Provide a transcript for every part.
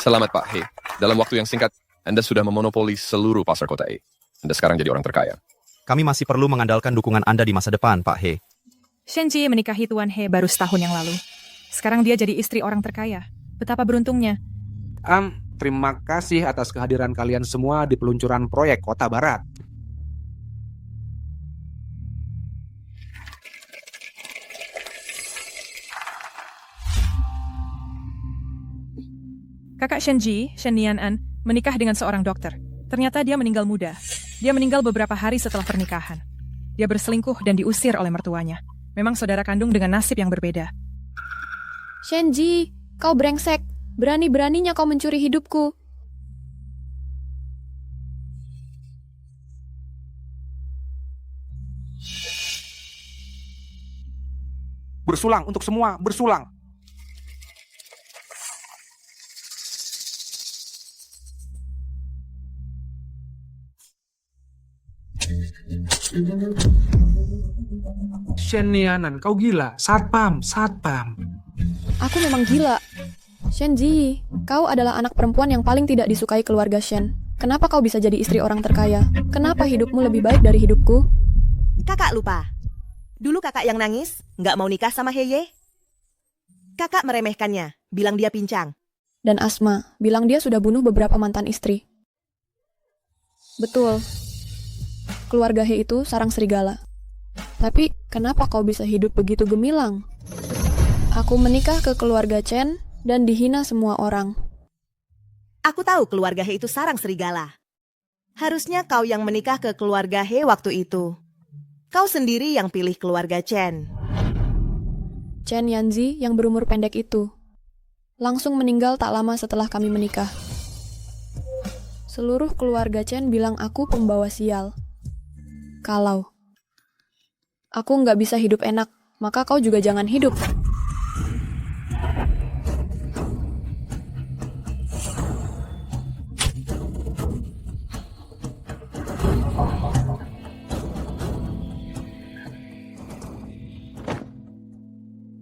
Selamat Pak He. Dalam waktu yang singkat, Anda sudah memonopoli seluruh pasar kota E. Anda sekarang jadi orang terkaya. Kami masih perlu mengandalkan dukungan Anda di masa depan, Pak He. Shenji menikahi Tuan He baru setahun yang lalu. Sekarang dia jadi istri orang terkaya. Betapa beruntungnya. Terima kasih atas kehadiran kalian semua di peluncuran proyek Kota Barat. Kakak Shenji, Shen Nianan, menikah dengan seorang dokter. Ternyata dia meninggal muda. Dia meninggal beberapa hari setelah pernikahan. Dia berselingkuh dan diusir oleh mertuanya. Memang saudara kandung dengan nasib yang berbeda. Shenji, kau brengsek. Berani-beraninya kau mencuri hidupku. Bersulang untuk semua, bersulang. Shen Nianan, kau gila. Satpam. Aku memang gila. Shenji, kau adalah anak perempuan yang paling tidak disukai keluarga Shen. Kenapa kau bisa jadi istri orang terkaya? Kenapa hidupmu lebih baik dari hidupku? Kakak lupa. Dulu kakak yang nangis, nggak mau nikah sama Heye. Kakak meremehkannya, bilang dia pincang. Dan Asma, bilang dia sudah bunuh beberapa mantan istri. Betul. Keluarga He itu sarang serigala. Tapi, kenapa kau bisa hidup begitu gemilang? Aku menikah ke keluarga Chen dan dihina semua orang. Aku tahu keluarga He itu sarang serigala. Harusnya kau yang menikah ke keluarga He waktu itu. Kau sendiri yang pilih keluarga Chen. Chen Yanzi yang berumur pendek itu langsung meninggal tak lama setelah kami menikah. Seluruh keluarga Chen bilang aku pembawa sial. Kalau aku nggak bisa hidup enak, maka kau juga jangan hidup.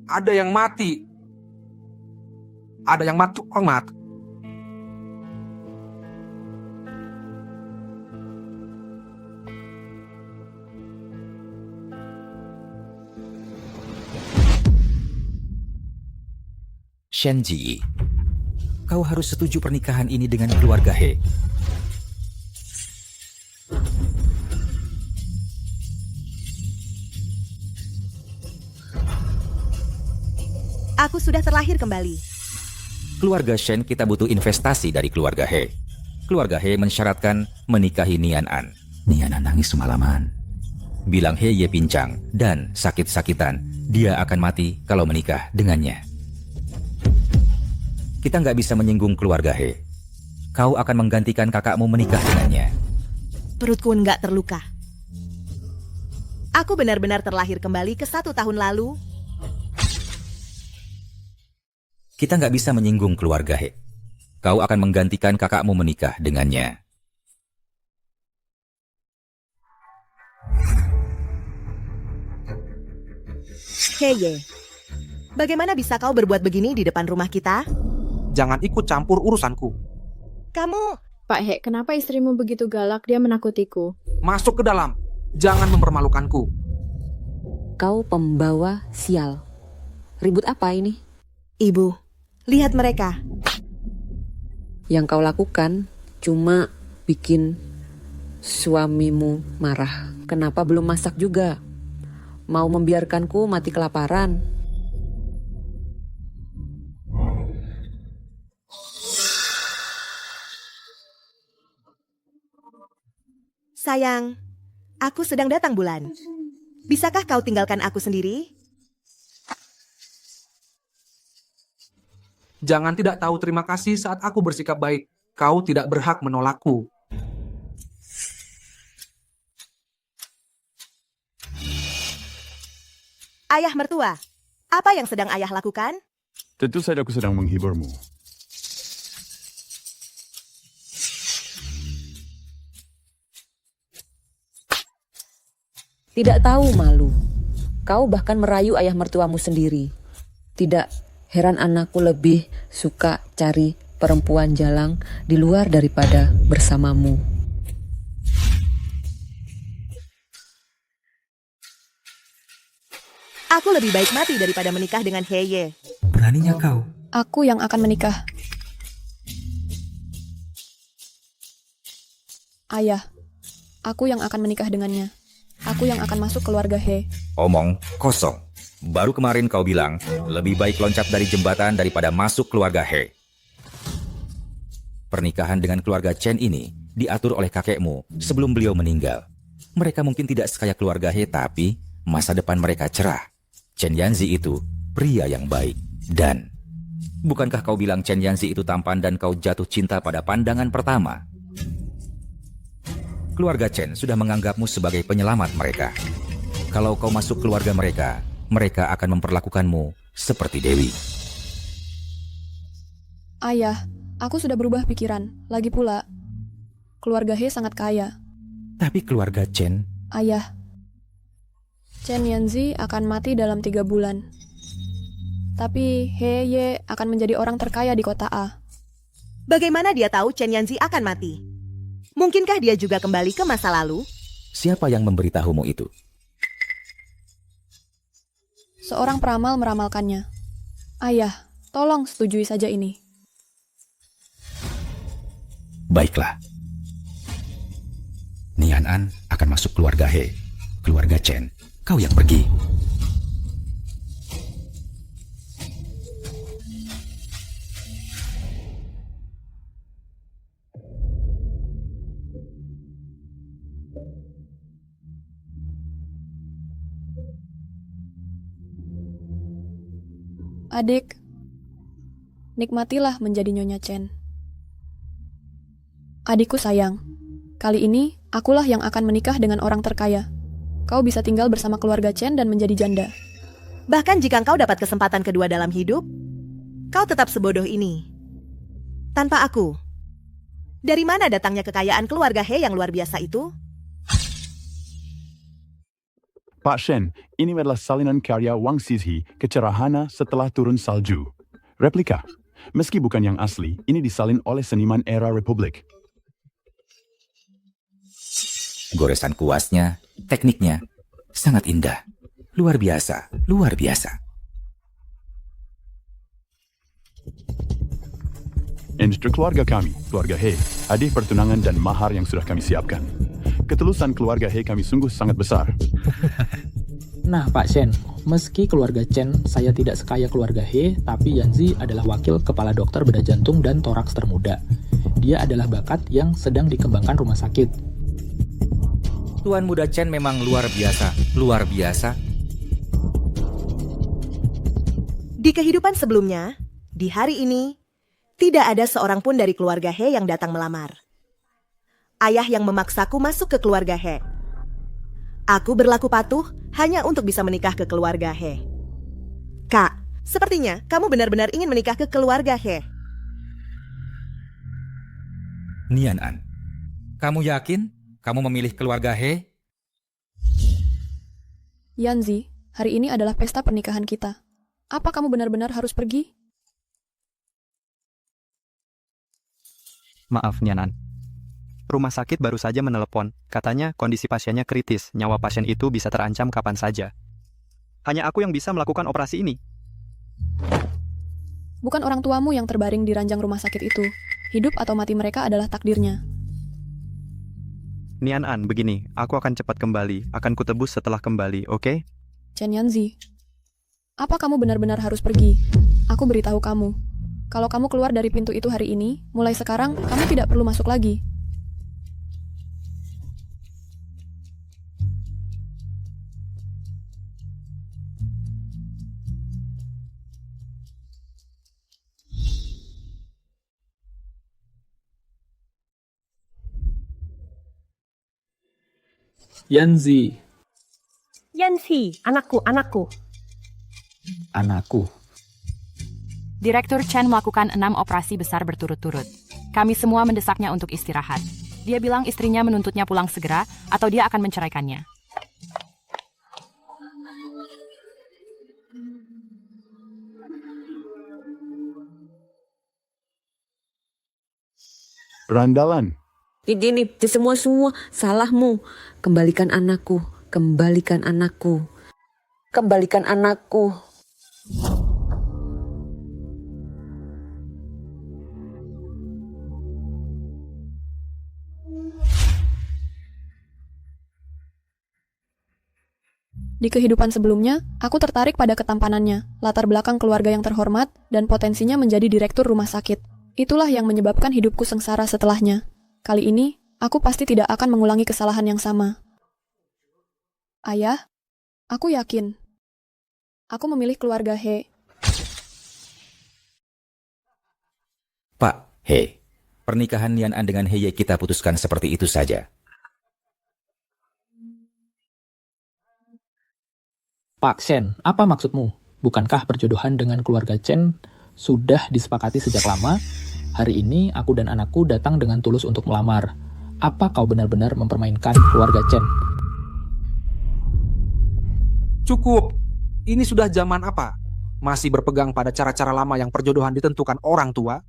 Ada yang mati. Ada yang mati. Shenji, kau harus setuju pernikahan ini dengan keluarga He. Aku sudah terlahir kembali. Keluarga Shen kita butuh investasi dari keluarga He. Keluarga He mensyaratkan menikahi Nianan. Nianan nangis semalaman. Bilang Heye pincang dan sakit-sakitan. Dia akan mati kalau menikah dengannya. Kita nggak bisa menyinggung keluarga He. Kau akan menggantikan kakakmu menikah dengannya. Perutku nggak terluka. Aku benar-benar terlahir kembali ke 1 tahun lalu. Kita nggak bisa menyinggung keluarga He. Kau akan menggantikan kakakmu menikah dengannya. Heye, bagaimana bisa kau berbuat begini di depan rumah kita? Jangan ikut campur urusanku. Kamu... Pak He, kenapa istrimu begitu galak? Dia menakutiku. Masuk ke dalam. Jangan mempermalukanku. Kau pembawa sial. Ribut apa ini? Ibu, lihat mereka. Yang kau lakukan cuma bikin suamimu marah. Kenapa belum masak juga? Mau membiarkanku mati kelaparan? Sayang, aku sedang datang bulan. Bisakah kau tinggalkan aku sendiri? Jangan tidak tahu terima kasih saat aku bersikap baik. Kau tidak berhak menolakku. Ayah mertua, apa yang sedang ayah lakukan? Tentu saja aku sedang menghiburmu. Tidak tahu malu. Kau bahkan merayu ayah mertuamu sendiri. Tidak heran anakku lebih suka cari perempuan jalang di luar daripada bersamamu. Aku lebih baik mati daripada menikah dengan Heye. Beraninya kau. Aku yang akan menikah. Ayah, aku yang akan menikah dengannya. Aku yang akan masuk keluarga He. Omong kosong. Baru kemarin kau bilang, lebih baik loncat dari jembatan daripada masuk keluarga He. Pernikahan dengan keluarga Chen ini diatur oleh kakekmu sebelum beliau meninggal. Mereka mungkin tidak sekaya keluarga He, tapi masa depan mereka cerah. Chen Yanzi itu pria yang baik. Dan bukankah kau bilang Chen Yanzi itu tampan dan kau jatuh cinta pada pandangan pertama? Keluarga Chen sudah menganggapmu sebagai penyelamat mereka. Kalau kau masuk keluarga mereka, mereka akan memperlakukanmu seperti dewi. Ayah, aku sudah berubah pikiran. Lagi pula, keluarga He sangat kaya. Tapi keluarga Chen... Ayah, Chen Yanzi akan mati dalam 3 bulan. Tapi He Ye akan menjadi orang terkaya di kota A. Bagaimana dia tahu Chen Yanzi akan mati? Mungkinkah dia juga kembali ke masa lalu? Siapa yang memberitahumu itu? Seorang peramal meramalkannya. Ayah, tolong setujui saja ini. Baiklah. Nian An akan masuk keluarga He. Keluarga Chen, kau yang pergi. Adik, nikmatilah menjadi Nyonya Chen. Adikku sayang, kali ini akulah yang akan menikah dengan orang terkaya. Kau bisa tinggal bersama keluarga Chen dan menjadi janda. Bahkan jika kau dapat kesempatan kedua dalam hidup, kau tetap sebodoh ini. Tanpa aku. Dari mana datangnya kekayaan keluarga He yang luar biasa itu? Pak Shen, ini adalah salinan karya Wang Xizhi, Kecerahana setelah turun salju. Replika. Meski bukan yang asli, ini disalin oleh seniman era Republik. Goresan kuasnya, tekniknya, sangat indah. Luar biasa, luar biasa. Industri keluarga kami, keluarga He, hadiah pertunangan dan mahar yang sudah kami siapkan. Ketulusan keluarga He kami sungguh sangat besar. Nah, Pak Shen, meski keluarga Chen saya tidak sekaya keluarga He, tapi Yanzi adalah wakil kepala dokter bedah jantung dan toraks termuda. Dia adalah bakat yang sedang dikembangkan rumah sakit. Tuan muda Chen memang luar biasa, luar biasa. Di kehidupan sebelumnya, di hari ini, tidak ada seorang pun dari keluarga He yang datang melamar. Ayah yang memaksaku masuk ke keluarga He. Aku berlaku patuh hanya untuk bisa menikah ke keluarga He. Kak, sepertinya kamu benar-benar ingin menikah ke keluarga He. Nian An, kamu yakin kamu memilih keluarga He? Yanzi, hari ini adalah pesta pernikahan kita. Apa kamu benar-benar harus pergi? Maaf, Nianan. Rumah sakit baru saja menelepon. Katanya kondisi pasiennya kritis. Nyawa pasien itu bisa terancam kapan saja. Hanya aku yang bisa melakukan operasi ini. Bukan orang tuamu yang terbaring di ranjang rumah sakit itu. Hidup atau mati mereka adalah takdirnya. Nian An, begini. Aku akan cepat kembali. Akan kutebus setelah kembali, oke? Chen Yanzi, apa kamu benar-benar harus pergi? Aku beritahu kamu. Kalau kamu keluar dari pintu itu hari ini, mulai sekarang kamu tidak perlu masuk lagi. Yanzi, anakku. anakku. Direktur Chen melakukan 6 operasi besar berturut-turut. Kami semua mendesaknya untuk istirahat. Dia bilang istrinya menuntutnya pulang segera atau dia akan menceraikannya. Berandalan. Ini semua salahmu. Kembalikan anakku, kembalikan anakku, kembalikan anakku. Di kehidupan sebelumnya, aku tertarik pada ketampanannya, latar belakang keluarga yang terhormat, dan potensinya menjadi direktur rumah sakit. Itulah yang menyebabkan hidupku sengsara setelahnya. Kali ini, aku pasti tidak akan mengulangi kesalahan yang sama. Ayah, aku yakin. Aku memilih keluarga He. Pak He, pernikahan Nian An dengan He Ye kita putuskan seperti itu saja. Pak Shen, apa maksudmu? Bukankah perjodohan dengan keluarga Chen sudah disepakati sejak lama? Hari ini aku dan anakku datang dengan tulus untuk melamar. Apa kau benar-benar mempermainkan keluarga Chen? Cukup. Ini sudah zaman apa? Masih berpegang pada cara-cara lama yang perjodohan ditentukan orang tua?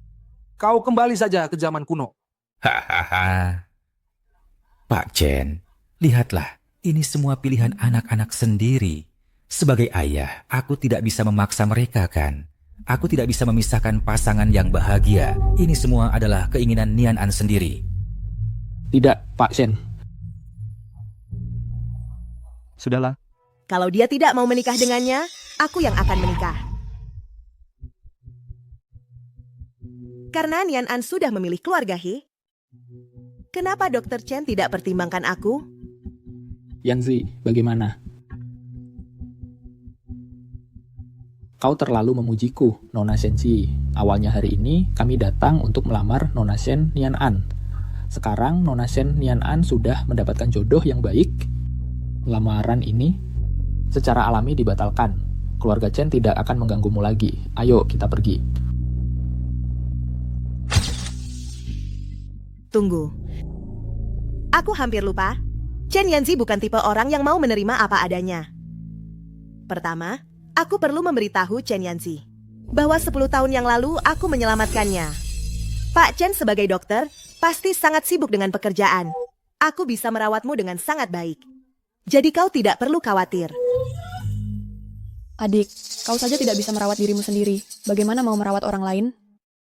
Kau kembali saja ke zaman kuno. Hahaha. Pak Chen, lihatlah, ini semua pilihan anak-anak sendiri. Sebagai ayah, aku tidak bisa memaksa mereka kan? Aku tidak bisa memisahkan pasangan yang bahagia. Ini semua adalah keinginan Nian An sendiri. Tidak, Pak Shen. Sudahlah. Kalau dia tidak mau menikah dengannya, aku yang akan menikah. Karena Nian An sudah memilih keluarga He, kenapa Dr. Chen tidak pertimbangkan aku? Yanzi, bagaimana? Kau terlalu memujiku, Nona Shenji. Awalnya hari ini, kami datang untuk melamar Nona Shen Nian An. Sekarang, Nona Shen Nian An sudah mendapatkan jodoh yang baik. Lamaran ini secara alami dibatalkan. Keluarga Chen tidak akan mengganggumu lagi. Ayo, kita pergi. Tunggu. Aku hampir lupa. Chen Yanzi bukan tipe orang yang mau menerima apa adanya. Pertama, aku perlu memberitahu Chen Yanzi bahwa 10 tahun yang lalu aku menyelamatkannya. Pak Chen sebagai dokter pasti sangat sibuk dengan pekerjaan. Aku bisa merawatmu dengan sangat baik. Jadi kau tidak perlu khawatir. Adik, kau saja tidak bisa merawat dirimu sendiri. Bagaimana mau merawat orang lain?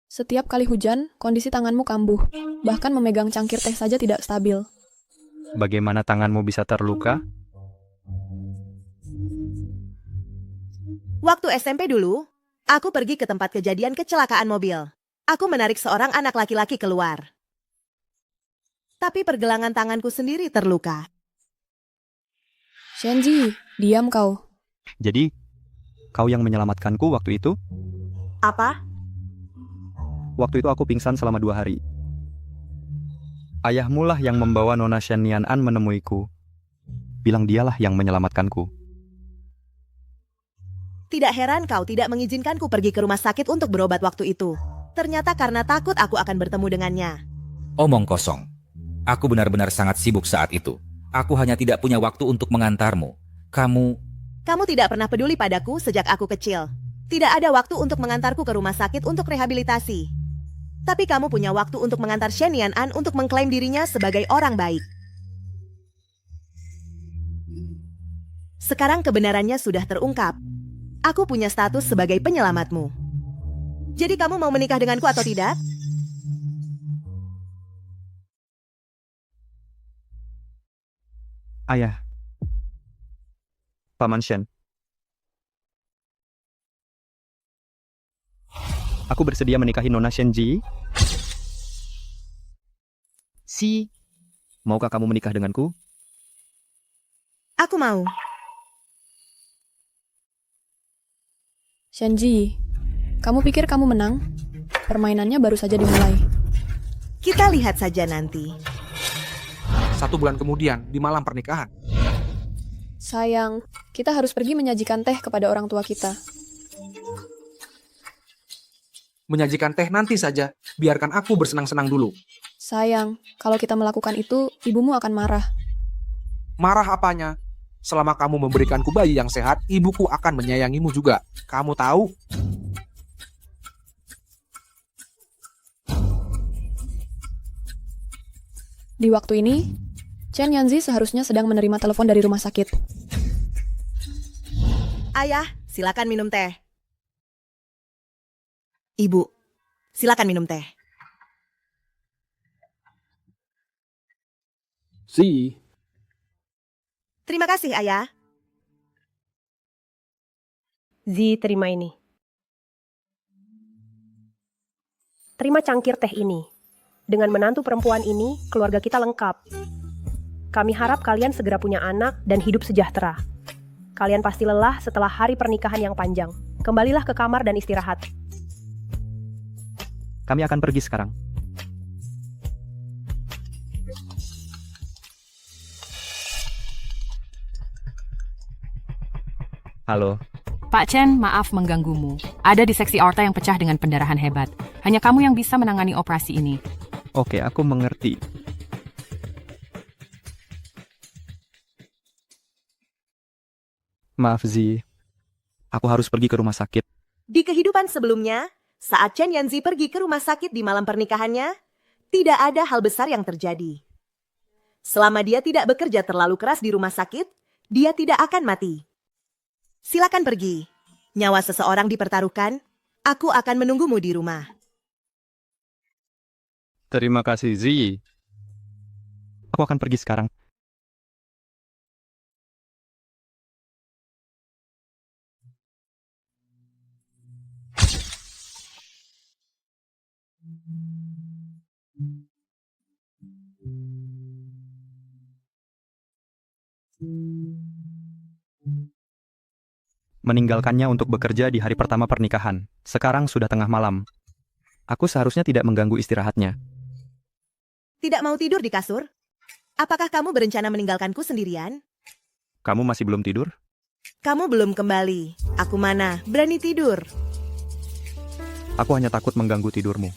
Setiap kali hujan, kondisi tanganmu kambuh. Bahkan memegang cangkir teh saja tidak stabil. Bagaimana tanganmu bisa terluka? Waktu SMP dulu, aku pergi ke tempat kejadian kecelakaan mobil. Aku menarik seorang anak laki-laki keluar. Tapi pergelangan tanganku sendiri terluka. Shenji, diam kau. Jadi, kau yang menyelamatkanku waktu itu? Apa? Waktu itu aku pingsan selama 2 hari. Ayahmu lah yang membawa Nona Shen Nian An menemuiku. Bilang dialah yang menyelamatkanku. Tidak heran kau tidak mengizinkanku pergi ke rumah sakit untuk berobat waktu itu. Ternyata karena takut aku akan bertemu dengannya. Omong kosong. Aku benar-benar sangat sibuk saat itu. Aku hanya tidak punya waktu untuk mengantarmu. Kamu tidak pernah peduli padaku sejak aku kecil. Tidak ada waktu untuk mengantarku ke rumah sakit untuk rehabilitasi. Tapi kamu punya waktu untuk mengantar Shen Nian An untuk mengklaim dirinya sebagai orang baik. Sekarang kebenarannya sudah terungkap. Aku punya status sebagai penyelamatmu. Jadi kamu mau menikah denganku atau tidak? Ayah. Paman Shen. Aku bersedia menikahi Nona Shenji. Maukah kamu menikah denganku? Aku mau. Shenji, kamu pikir kamu menang? Permainannya baru saja dimulai. Kita lihat saja nanti. 1 bulan kemudian, di malam pernikahan. Sayang, kita harus pergi menyajikan teh kepada orang tua kita. Menyajikan teh nanti saja, biarkan aku bersenang-senang dulu. Sayang, kalau kita melakukan itu, ibumu akan marah. Marah apanya? Selama kamu memberikanku bayi yang sehat, ibuku akan menyayangimu juga. Kamu tahu? Di waktu ini, Chen Yanzi seharusnya sedang menerima telepon dari rumah sakit. Ayah, silakan minum teh. Ibu, silakan minum teh. Si, Terima kasih, Ayah. Zi, terima ini. Terima cangkir teh ini. Dengan menantu perempuan ini, keluarga kita lengkap. Kami harap kalian segera punya anak dan hidup sejahtera. Kalian pasti lelah setelah hari pernikahan yang panjang. Kembalilah ke kamar dan istirahat. Kami akan pergi sekarang. Halo. Pak Chen, maaf mengganggumu. Ada di seksi aorta yang pecah dengan pendarahan hebat. Hanya kamu yang bisa menangani operasi ini. Oke, aku mengerti. Maaf, Zi. Aku harus pergi ke rumah sakit. Di kehidupan sebelumnya, saat Chen Yanzi pergi ke rumah sakit di malam pernikahannya, tidak ada hal besar yang terjadi. Selama dia tidak bekerja terlalu keras di rumah sakit, dia tidak akan mati. Silakan pergi. Nyawa seseorang dipertaruhkan. Aku akan menunggumu di rumah. Terima kasih, Zi. Aku akan pergi sekarang. Meninggalkannya untuk bekerja di hari pertama pernikahan. Sekarang sudah tengah malam. Aku seharusnya tidak mengganggu istirahatnya. Tidak mau tidur di kasur? Apakah kamu berencana meninggalkanku sendirian? Kamu masih belum tidur? Kamu belum kembali. Aku mana berani tidur. Aku hanya takut mengganggu tidurmu.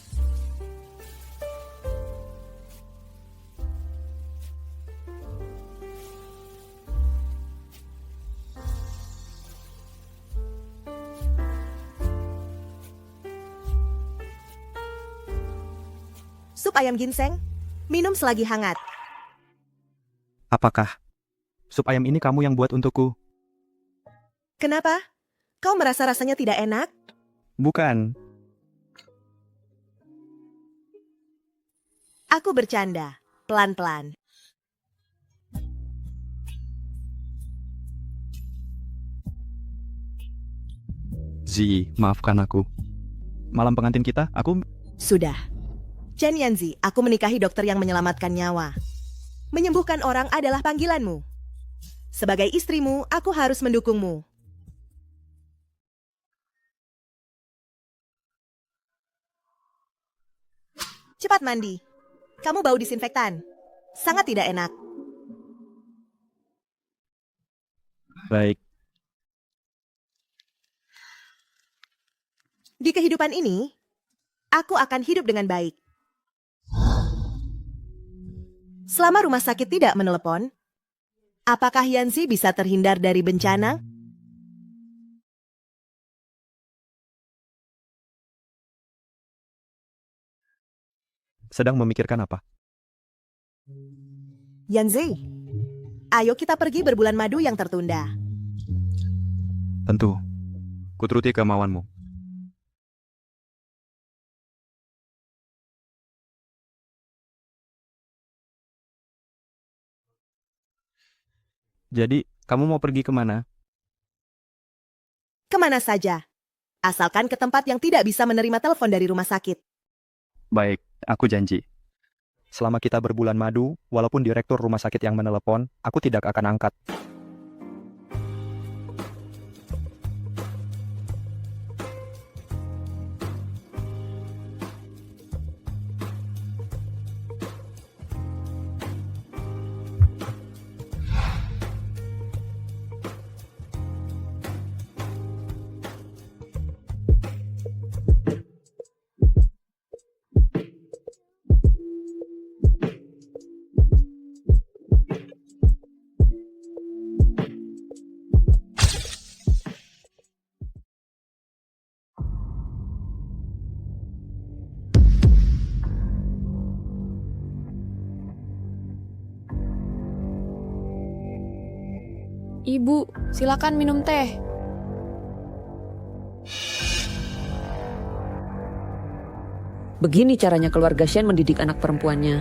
Sup ayam ginseng? Minum selagi hangat. Apakah sup ayam ini kamu yang buat untukku? Kenapa? Kau merasa rasanya tidak enak? Bukan. Aku bercanda. Pelan-pelan. Zi, maafkan aku. Malam pengantin kita, aku... Sudah. Chen Yanzi, aku menikahi dokter yang menyelamatkan nyawa. Menyembuhkan orang adalah panggilanmu. Sebagai istrimu, aku harus mendukungmu. Cepat mandi. Kamu bau disinfektan. Sangat tidak enak. Baik. Di kehidupan ini, aku akan hidup dengan baik. Selama rumah sakit tidak menelepon, apakah Yanzi bisa terhindar dari bencana? Sedang memikirkan apa? Yanzi, ayo kita pergi berbulan madu yang tertunda. Tentu. Kuturuti kemauanmu. Jadi, kamu mau pergi kemana? Kemana saja, asalkan ke tempat yang tidak bisa menerima telepon dari rumah sakit. Baik, aku janji. Selama kita berbulan madu, walaupun direktur rumah sakit yang menelepon, aku tidak akan angkat. Ibu, silakan minum teh. Begini caranya keluarga Shen mendidik anak perempuannya.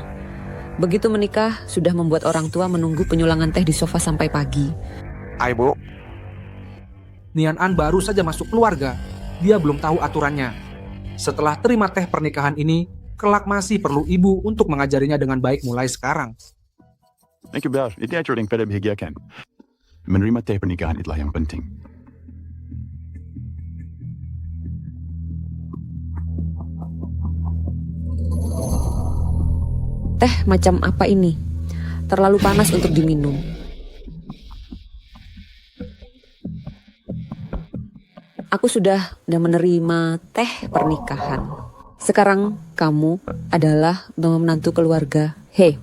Begitu menikah, sudah membuat orang tua menunggu penyulangan teh di sofa sampai pagi. Hai Bu. Nian An baru saja masuk keluarga. Dia belum tahu aturannya. Setelah terima teh pernikahan ini, kelak masih perlu ibu untuk mengajarinya dengan baik mulai sekarang. Thank you, Ber. Itu atur yang pada bahagiakan. Menerima teh pernikahan itulah yang penting. Teh macam apa ini? Terlalu panas untuk diminum. Aku sudah menerima teh pernikahan. Sekarang kamu adalah menantu keluarga He.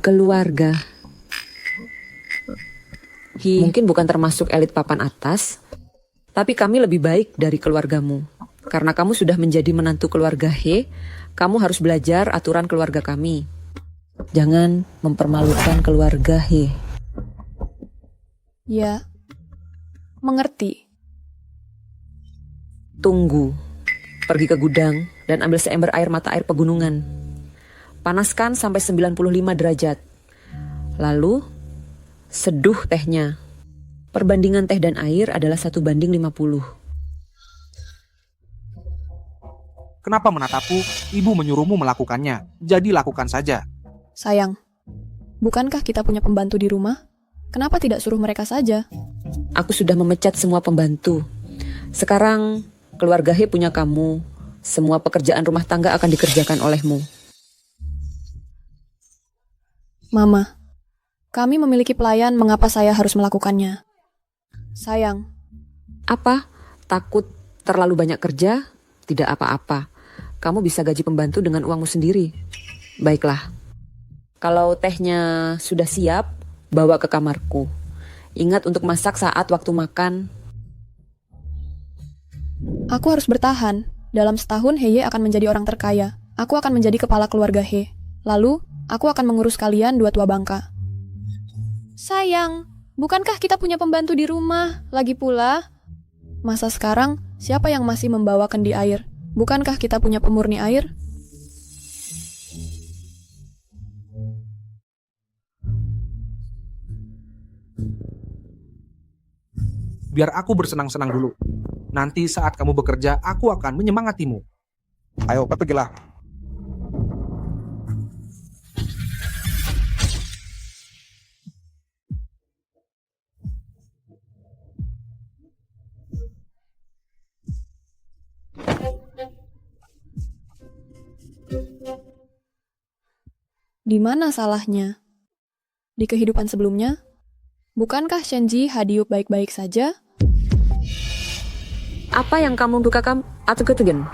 Keluarga He mungkin bukan termasuk elit papan atas, tapi kami lebih baik dari keluargamu. Karena kamu sudah menjadi menantu keluarga He, kamu harus belajar aturan keluarga kami. Jangan mempermalukan keluarga He. Ya, mengerti. Tunggu. Pergi ke gudang dan ambil seember air mata air pegunungan. Panaskan sampai 95 derajat. Lalu, seduh tehnya. Perbandingan teh dan air adalah 1:50. Kenapa menatapku? Ibu menyuruhmu melakukannya. Jadi lakukan saja. Sayang, bukankah kita punya pembantu di rumah? Kenapa tidak suruh mereka saja? Aku sudah memecat semua pembantu. Sekarang, keluarga He punya kamu. Semua pekerjaan rumah tangga akan dikerjakan olehmu. Mama, kami memiliki pelayan, mengapa saya harus melakukannya? Sayang. Apa? Takut terlalu banyak kerja? Tidak apa-apa. Kamu bisa gaji pembantu dengan uangmu sendiri. Baiklah. Kalau tehnya sudah siap, bawa ke kamarku. Ingat untuk masak saat waktu makan. Aku harus bertahan. Dalam setahun Heye akan menjadi orang terkaya. Aku akan menjadi kepala keluarga He. Lalu, aku akan mengurus kalian dua tua bangka. Sayang, bukankah kita punya pembantu di rumah? Lagi pula, masa sekarang siapa yang masih membawa kendi air? Bukankah kita punya pemurni air? Biar aku bersenang-senang dulu. Nanti saat kamu bekerja, aku akan menyemangatimu. Ayo, pergilah. Di mana salahnya? Di kehidupan sebelumnya, bukankah Shenji Hadiup baik-baik saja? Apa yang kamu bukakan atau ketegen?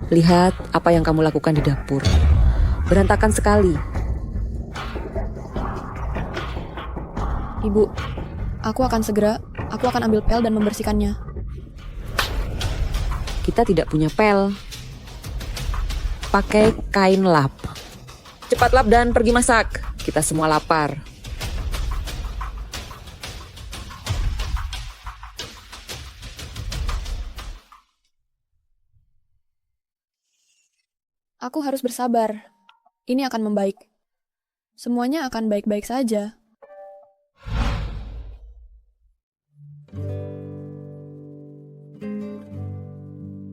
Lihat apa yang kamu lakukan di dapur. Berantakan sekali. Ibu, aku akan ambil pel dan membersihkannya. Kita tidak punya pel. Pakai kain lap. Cepat lap dan pergi masak. Kita semua lapar. Aku harus bersabar. Ini akan membaik. Semuanya akan baik-baik saja.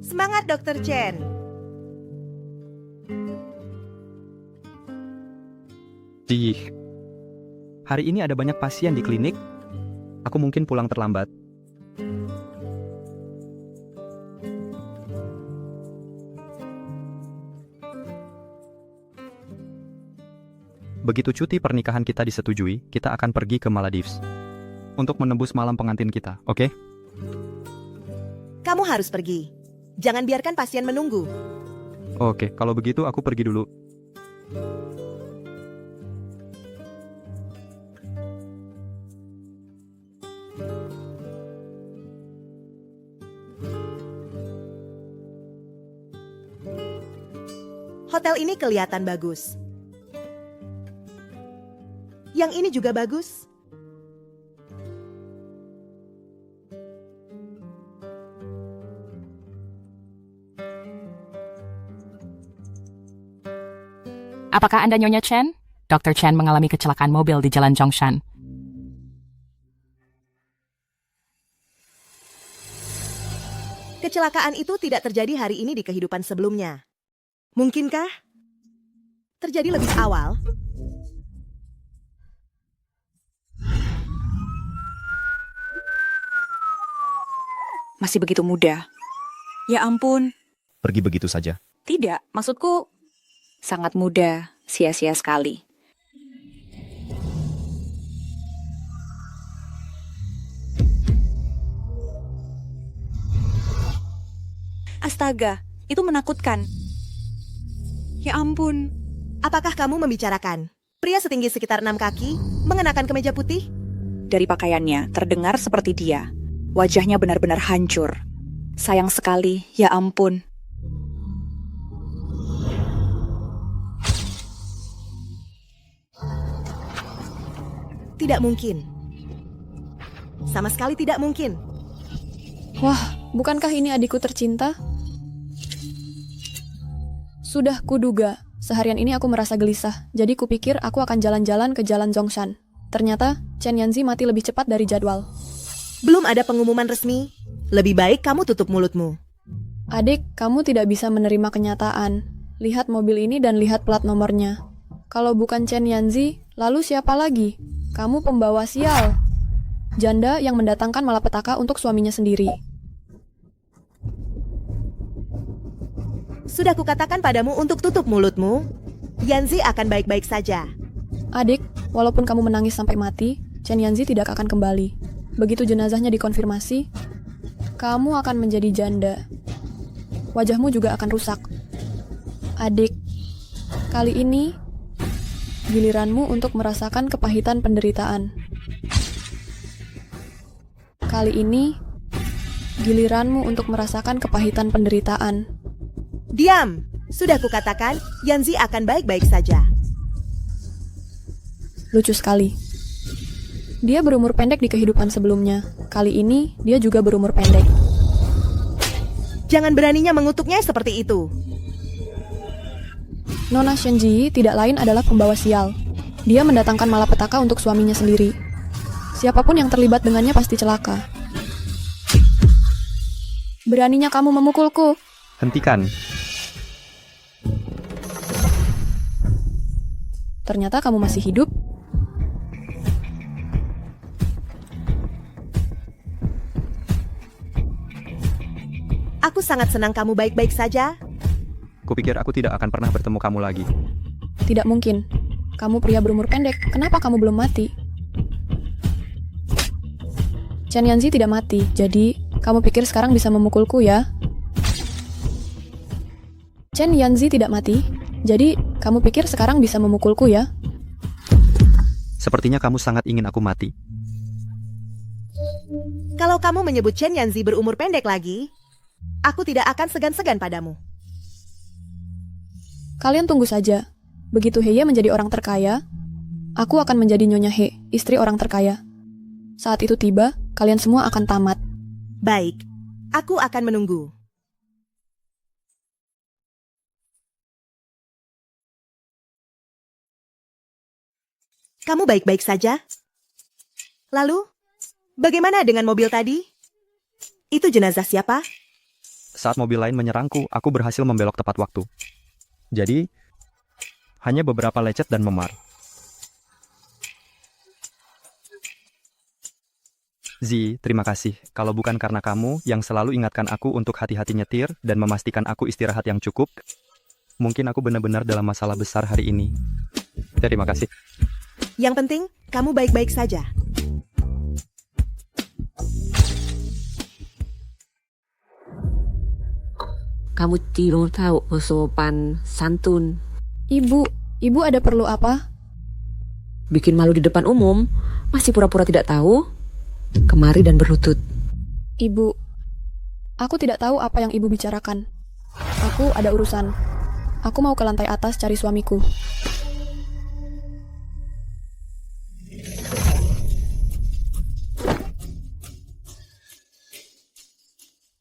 Semangat, Dr. Chen. Hari ini ada banyak pasien di klinik. Aku mungkin pulang terlambat. Begitu cuti pernikahan kita disetujui, kita akan pergi ke Maldives untuk menembus malam pengantin kita, oke? Kamu harus pergi. Jangan biarkan pasien menunggu. Oke, kalau begitu aku pergi dulu. Hotel ini kelihatan bagus. Yang ini juga bagus. Apakah Anda Nyonya Chen? Dr. Chen mengalami kecelakaan mobil di Jalan Zhongshan. Kecelakaan itu tidak terjadi hari ini di kehidupan sebelumnya. Mungkinkah terjadi lebih awal? Masih begitu muda. Ya ampun. Pergi begitu saja. Tidak, maksudku sangat muda, sia-sia sekali. Astaga, itu menakutkan. Ya ampun. Apakah kamu membicarakan pria setinggi sekitar 6 kaki mengenakan kemeja putih? Dari pakaiannya, terdengar seperti dia. Wajahnya benar-benar hancur. Sayang sekali, ya ampun. Tidak mungkin. Sama sekali tidak mungkin. Wah, bukankah ini adikku tercinta? Sudah kuduga, seharian ini aku merasa gelisah, jadi kupikir aku akan jalan-jalan ke Jalan Zhongshan. Ternyata, Chen Yanzi mati lebih cepat dari jadwal. Belum ada pengumuman resmi. Lebih baik kamu tutup mulutmu. Adik, kamu tidak bisa menerima kenyataan. Lihat mobil ini dan lihat plat nomornya. Kalau bukan Chen Yanzi, lalu siapa lagi? Kamu pembawa sial. Janda yang mendatangkan malapetaka untuk suaminya sendiri. Sudah kukatakan padamu untuk tutup mulutmu. Yanzi akan baik-baik saja. Adik, walaupun kamu menangis sampai mati, Chen Yanzi tidak akan kembali. Begitu jenazahnya dikonfirmasi, kamu akan menjadi janda. Wajahmu juga akan rusak. Adik, kali ini giliranmu untuk merasakan kepahitan penderitaan. Kali ini giliranmu untuk merasakan kepahitan penderitaan. Diam! Sudah kukatakan, Yanzi akan baik-baik saja. Lucu sekali. Dia berumur pendek di kehidupan sebelumnya. Kali ini, dia juga berumur pendek. Jangan beraninya mengutuknya seperti itu. Nona Shenji tidak lain adalah pembawa sial. Dia mendatangkan malapetaka untuk suaminya sendiri. Siapapun yang terlibat dengannya pasti celaka. Beraninya kamu memukulku. Hentikan. Ternyata kamu masih hidup. Aku sangat senang kamu baik-baik saja. Kupikir aku tidak akan pernah bertemu kamu lagi. Tidak mungkin. Kamu pria berumur pendek. Kenapa kamu belum mati? Chen Yanzi tidak mati, jadi kamu pikir sekarang bisa memukulku ya? Chen Yanzi tidak mati, jadi kamu pikir sekarang bisa memukulku ya? Sepertinya kamu sangat ingin aku mati. Kalau kamu menyebut Chen Yanzi berumur pendek lagi, aku tidak akan segan-segan padamu. Kalian tunggu saja. Begitu Heye menjadi orang terkaya, aku akan menjadi Nyonya He, istri orang terkaya. Saat itu tiba, kalian semua akan tamat. Baik, aku akan menunggu. Kamu baik-baik saja? Lalu, bagaimana dengan mobil tadi? Itu jenazah siapa? Saat mobil lain menyerangku, aku berhasil membelok tepat waktu. Jadi, hanya beberapa lecet dan memar. Zi, terima kasih. Kalau bukan karena kamu yang selalu ingatkan aku untuk hati-hati nyetir dan memastikan aku istirahat yang cukup, mungkin aku benar-benar dalam masalah besar hari ini. Terima kasih. Yang penting, kamu baik-baik saja. Kamu tidak tahu sopan santun. Ibu ada perlu apa? Bikin malu di depan umum, masih pura-pura tidak tahu? Kemari dan berlutut. Ibu, aku tidak tahu apa yang ibu bicarakan. Aku ada urusan. Aku mau ke lantai atas cari suamiku.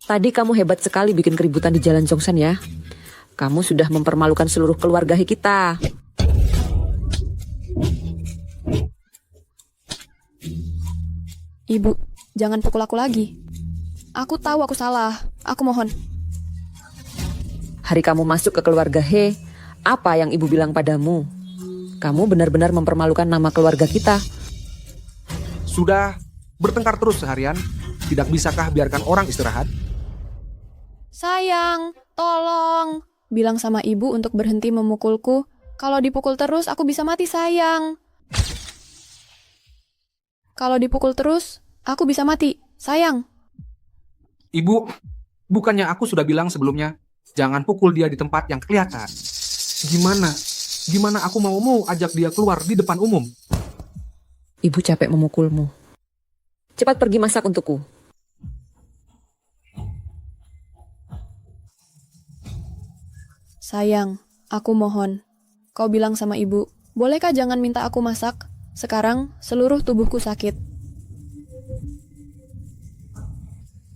Tadi kamu hebat sekali bikin keributan di Jalan Jongsan ya. Kamu sudah mempermalukan seluruh keluarga kita. Ibu, jangan pukul aku lagi. Aku tahu aku salah. Aku mohon. Hari kamu masuk ke keluarga He, apa yang ibu bilang padamu? Kamu benar-benar mempermalukan nama keluarga kita. Sudah bertengkar terus seharian. Tidak bisakah biarkan orang istirahat? Sayang, tolong. Bilang sama ibu untuk berhenti memukulku. Kalau dipukul terus, aku bisa mati, sayang. Kalau dipukul terus, aku bisa mati, sayang. Ibu, bukannya aku sudah bilang sebelumnya, jangan pukul dia di tempat yang kelihatan. Gimana aku mau ajak dia keluar di depan umum? Ibu capek memukulmu. Cepat pergi masak untukku. Sayang, aku mohon. Kau bilang sama ibu, bolehkah jangan minta aku masak? Sekarang, seluruh tubuhku sakit.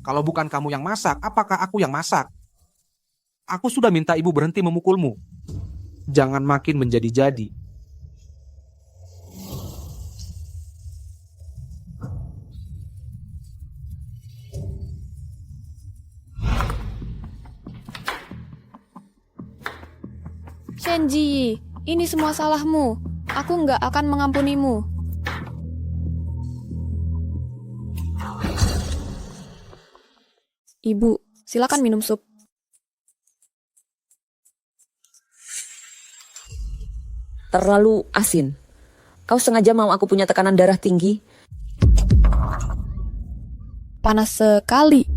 Kalau bukan kamu yang masak, apakah aku yang masak? Aku sudah minta ibu berhenti memukulmu. Jangan makin menjadi-jadi. Shenji, ini semua salahmu. Aku nggak akan mengampunimu. Ibu, silakan minum sup. Terlalu asin. Kau sengaja mau aku punya tekanan darah tinggi? Panas sekali.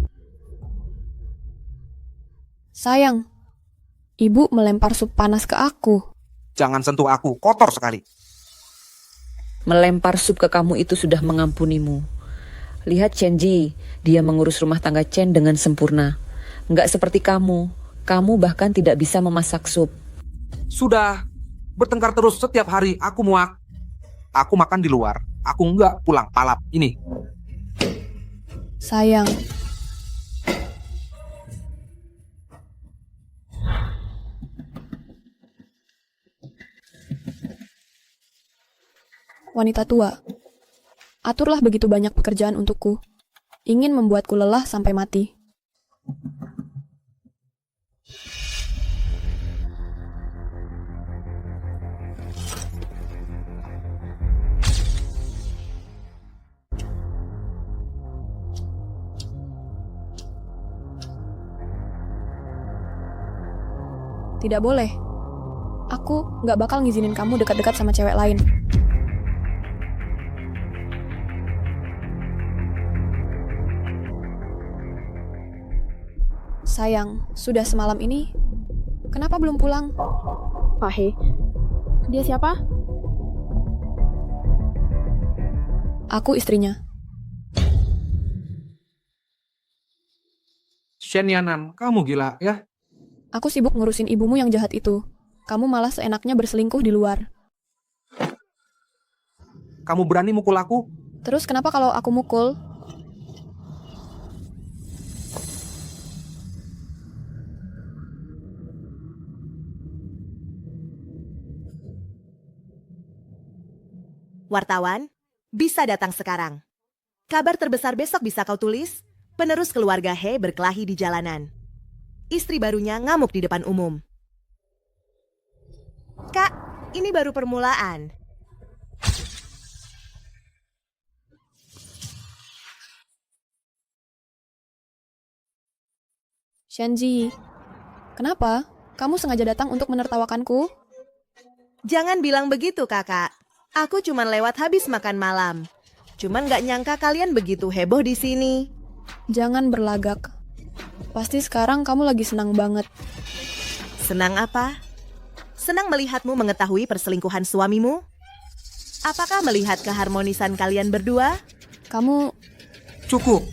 Sayang, ibu melempar sup panas ke aku. Jangan sentuh aku, kotor sekali. Melempar sup ke kamu itu sudah mengampunimu. Lihat Chenji, dia mengurus rumah tangga Chen dengan sempurna. Nggak seperti kamu. Kamu bahkan tidak bisa memasak sup. Sudah, bertengkar terus setiap hari, aku muak. Aku makan di luar, aku nggak pulang palap ini. Sayang. Wanita tua, aturlah begitu banyak pekerjaan untukku. Ingin membuatku lelah sampai mati. Tidak boleh. Aku nggak bakal ngizinin kamu dekat-dekat sama cewek lain. Sayang, sudah semalam ini, kenapa belum pulang? Pak He, dia siapa? Aku istrinya. Shen Yanan, kamu gila ya? Aku sibuk ngurusin ibumu yang jahat itu. Kamu malah seenaknya berselingkuh di luar. Kamu berani mukul aku? Terus kenapa kalau aku mukul? Wartawan, bisa datang sekarang. Kabar terbesar besok bisa kau tulis, penerus keluarga He berkelahi di jalanan. Istri barunya ngamuk di depan umum. Kak, ini baru permulaan. Shenji, kenapa? Kamu sengaja datang untuk menertawakanku? Jangan bilang begitu, kakak. Aku cuman lewat habis makan malam. Cuman gak nyangka kalian begitu heboh di sini. Jangan berlagak. Pasti sekarang kamu lagi senang banget. Senang apa? Senang melihatmu mengetahui perselingkuhan suamimu? Apakah melihat keharmonisan kalian berdua? Kamu... Cukup.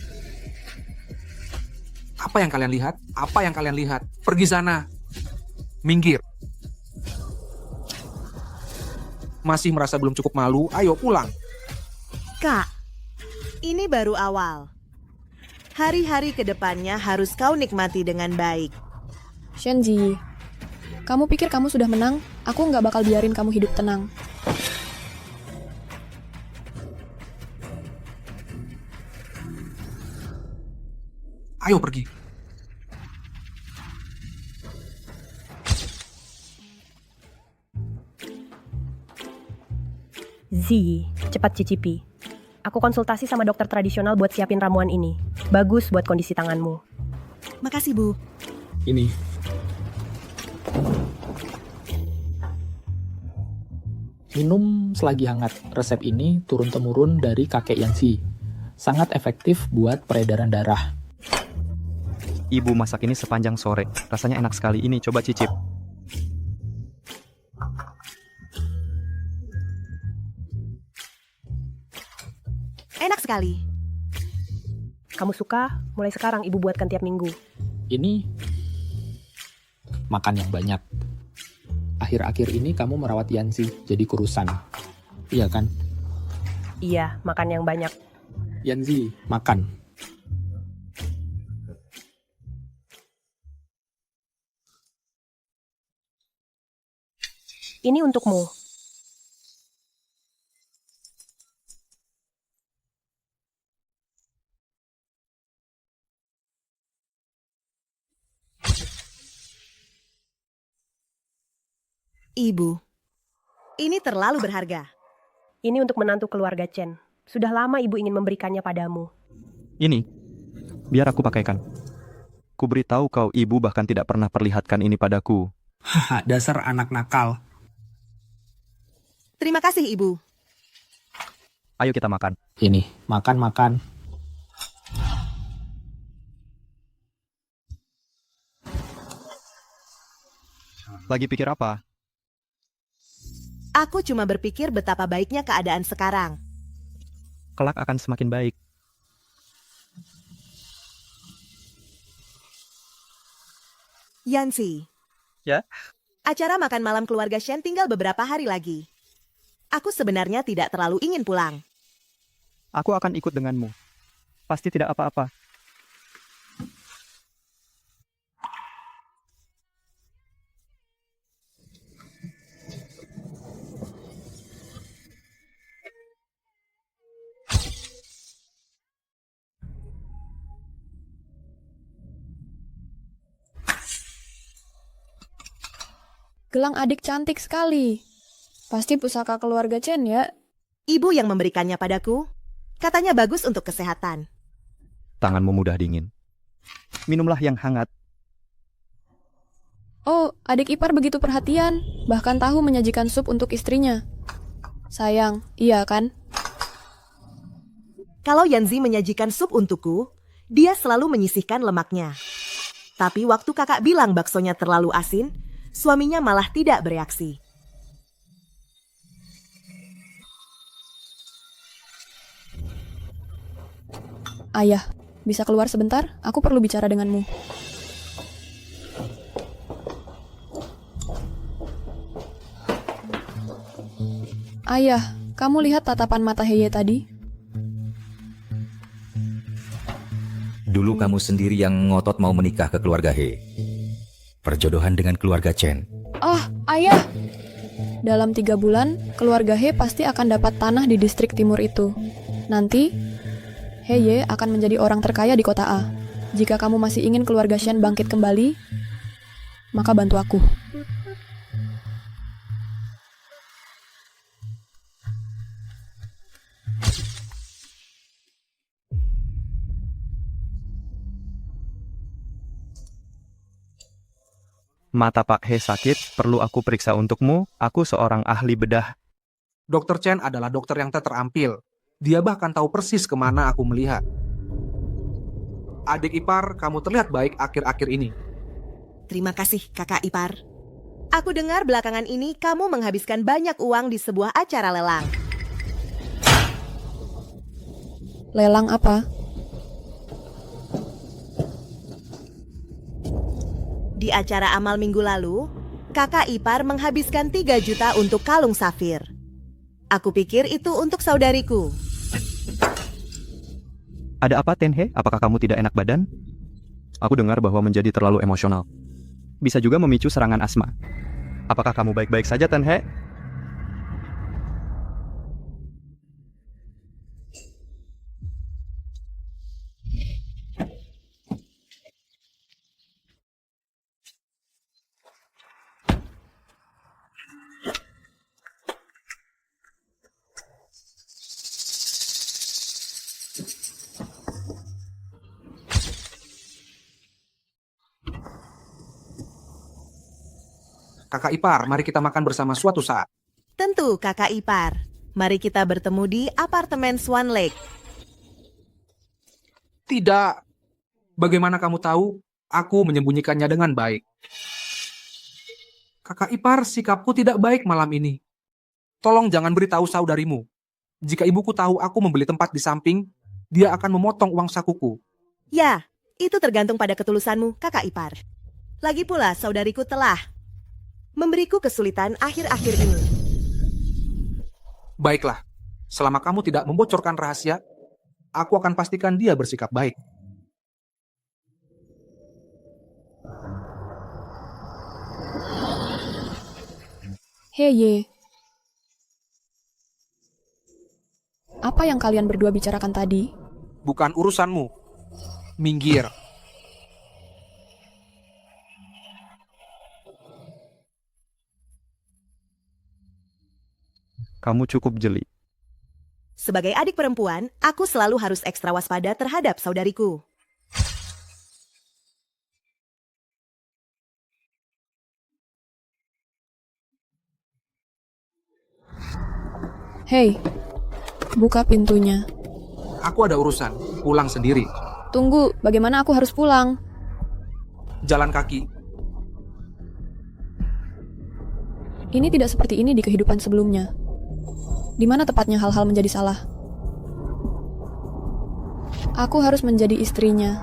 Apa yang kalian lihat? Apa yang kalian lihat? Pergi sana. Minggir. Masih merasa belum cukup malu? Ayo pulang. Kak, ini baru awal. Hari-hari ke depannya harus kau nikmati dengan baik. Shenji, kamu pikir kamu sudah menang? Aku nggak bakal biarin kamu hidup tenang. Ayo pergi. Z, cepat cicipi. Aku konsultasi sama dokter tradisional buat siapin ramuan ini. Bagus buat kondisi tanganmu. Makasih, Bu. Ini. Minum selagi hangat. Resep ini turun-temurun dari kakek Yanxi. Sangat efektif buat peredaran darah. Ibu masak ini sepanjang sore. Rasanya enak sekali. Ini coba cicip. Enak sekali. Kamu suka? Mulai sekarang ibu buatkan tiap minggu. Ini makan yang banyak. Akhir-akhir ini kamu merawat Yanxi jadi kurusan. Iya kan? Iya, makan yang banyak. Yanxi, makan. Ini untukmu. Ibu, ini terlalu berharga. Ini untuk menantu keluarga Chen. Sudah lama ibu ingin memberikannya padamu. Ini, biar aku pakaikan. Ku beritahu kau, ibu bahkan tidak pernah perlihatkan ini padaku. Haha, dasar anak nakal. Terima kasih, Ibu. Ayo kita makan. Ini, makan. Lagi pikir apa? Aku cuma berpikir betapa baiknya keadaan sekarang. Kelak akan semakin baik. Yanxi. Ya? Acara makan malam keluarga Shen tinggal beberapa hari lagi. Aku sebenarnya tidak terlalu ingin pulang. Aku akan ikut denganmu. Pasti tidak apa-apa. Gelang adik cantik sekali. Pasti pusaka keluarga Chen ya? Ibu yang memberikannya padaku. Katanya bagus untuk kesehatan. Tanganmu mudah dingin. Minumlah yang hangat. Oh, adik ipar begitu perhatian. Bahkan tahu menyajikan sup untuk istrinya. Sayang, iya kan? Kalau Yanxi menyajikan sup untukku, dia selalu menyisihkan lemaknya. Tapi waktu kakak bilang baksonya terlalu asin, suaminya malah tidak bereaksi. Ayah, bisa keluar sebentar? Aku perlu bicara denganmu. Ayah, kamu lihat tatapan mata Heye tadi? Dulu kamu sendiri yang ngotot mau menikah ke keluarga He. Perjodohan dengan keluarga Chen. Ah, ayah! Dalam 3 bulan, keluarga He pasti akan dapat tanah di distrik timur itu. Nanti, Heye akan menjadi orang terkaya di kota A. Jika kamu masih ingin keluarga Shen bangkit kembali, maka bantu aku. Mata Pak He sakit, perlu aku periksa untukmu. Aku seorang ahli bedah. Dokter Chen adalah dokter yang terampil. Dia bahkan tahu persis kemana aku melihat. Adik ipar, kamu terlihat baik akhir-akhir ini. Terima kasih, kakak ipar. Aku dengar belakangan ini kamu menghabiskan banyak uang di sebuah acara lelang. Lelang apa? Di acara amal minggu lalu, kakak ipar menghabiskan 3 juta untuk kalung safir. Aku pikir itu untuk saudariku. Ada apa, Tenhe? Apakah kamu tidak enak badan? Aku dengar bahwa menjadi terlalu emosional bisa juga memicu serangan asma. Apakah kamu baik-baik saja, Tenhe? Kakak ipar, mari kita makan bersama suatu saat. Tentu, kakak ipar. Mari kita bertemu di apartemen Swan Lake. Tidak. Bagaimana kamu tahu? Aku menyembunyikannya dengan baik. Kakak ipar, sikapku tidak baik malam ini. Tolong jangan beritahu saudarimu. Jika ibuku tahu aku membeli tempat di samping, dia akan memotong uang sakuku. Ya, itu tergantung pada ketulusanmu, kakak ipar. Lagi pula, saudariku telah memberiku kesulitan akhir-akhir ini. Baiklah, selama kamu tidak membocorkan rahasia, aku akan pastikan dia bersikap baik. Heye. Apa yang kalian berdua bicarakan tadi? Bukan urusanmu. Minggir. Kamu cukup jeli. Sebagai adik perempuan, aku selalu harus ekstra waspada terhadap saudariku. Hei, buka pintunya. Aku ada urusan, pulang sendiri. Tunggu, bagaimana aku harus pulang? Jalan kaki. Ini tidak seperti ini di kehidupan sebelumnya. Di mana tepatnya hal-hal menjadi salah? Aku harus menjadi istrinya.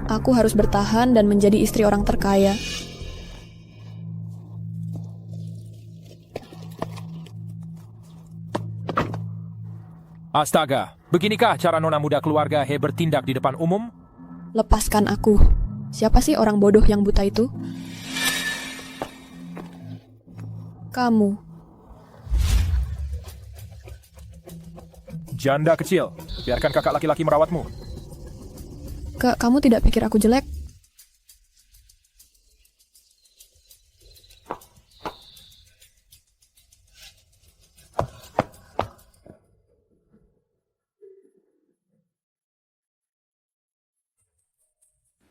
Aku harus bertahan dan menjadi istri orang terkaya. Astaga, beginikah cara nona muda keluarga He bertindak di depan umum? Lepaskan aku. Siapa sih orang bodoh yang buta itu? Kamu. Janda kecil, biarkan kakak laki-laki merawatmu. Kamu tidak pikir aku jelek?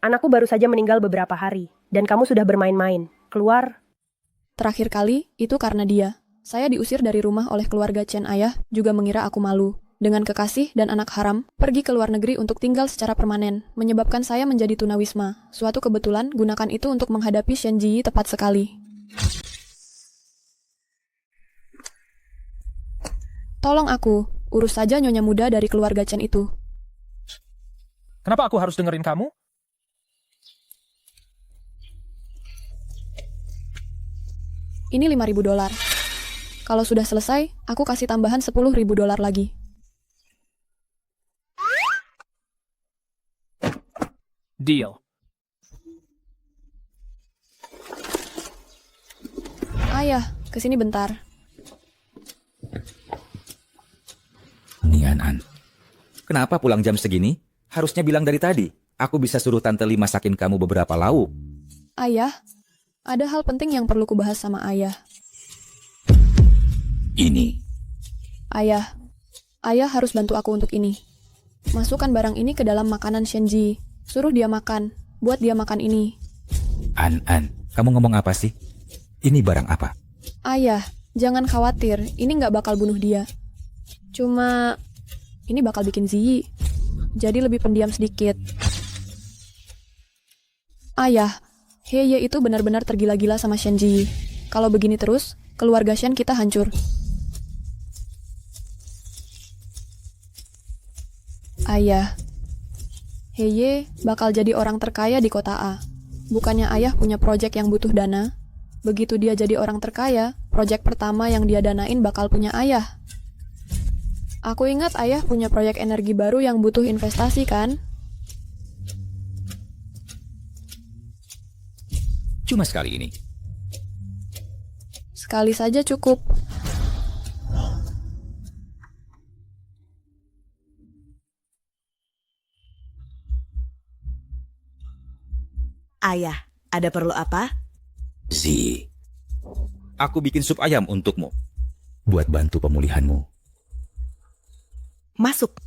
Anakku baru saja meninggal beberapa hari, dan kamu sudah bermain-main. Keluar. Terakhir kali, itu karena dia. Saya diusir dari rumah oleh keluarga Chen ayah, juga mengira aku malu. Dengan kekasih dan anak haram, pergi ke luar negeri untuk tinggal secara permanen, menyebabkan saya menjadi tunawisma. Suatu kebetulan, gunakan itu untuk menghadapi Shen Ji tepat sekali. Tolong aku, urus saja nyonya muda dari keluarga Chen itu. Kenapa aku harus dengerin kamu? Ini $5.000. Kalau sudah selesai, aku kasih tambahan $10.000 lagi. Deal. Ayah, kesini bentar. Nian-an, kenapa pulang jam segini? Harusnya bilang dari tadi. Aku bisa suruh Tante Li masakin kamu beberapa lauk. Ayah, ada hal penting yang perlu kubahas sama ayah. Ini. Ayah harus bantu aku untuk ini. Masukkan barang ini ke dalam makanan Shenji. Suruh dia makan. Buat dia makan ini. An, kamu ngomong apa sih? Ini barang apa? Ayah, jangan khawatir. Ini nggak bakal bunuh dia. Cuma, ini bakal bikin Ziyi. Jadi lebih pendiam sedikit. Ayah, Heye itu benar-benar tergila-gila sama Shenji. Kalau begini terus, keluarga Shen kita hancur. Ayah, Heye bakal jadi orang terkaya di kota A. Bukannya ayah punya proyek yang butuh dana? Begitu dia jadi orang terkaya, proyek pertama yang dia danain bakal punya ayah. Aku ingat ayah punya proyek energi baru yang butuh investasi kan? Cuma sekali ini. Sekali saja cukup. Ayah, ada perlu apa? Zi, aku bikin sup ayam untukmu. Buat bantu pemulihanmu. Masuk.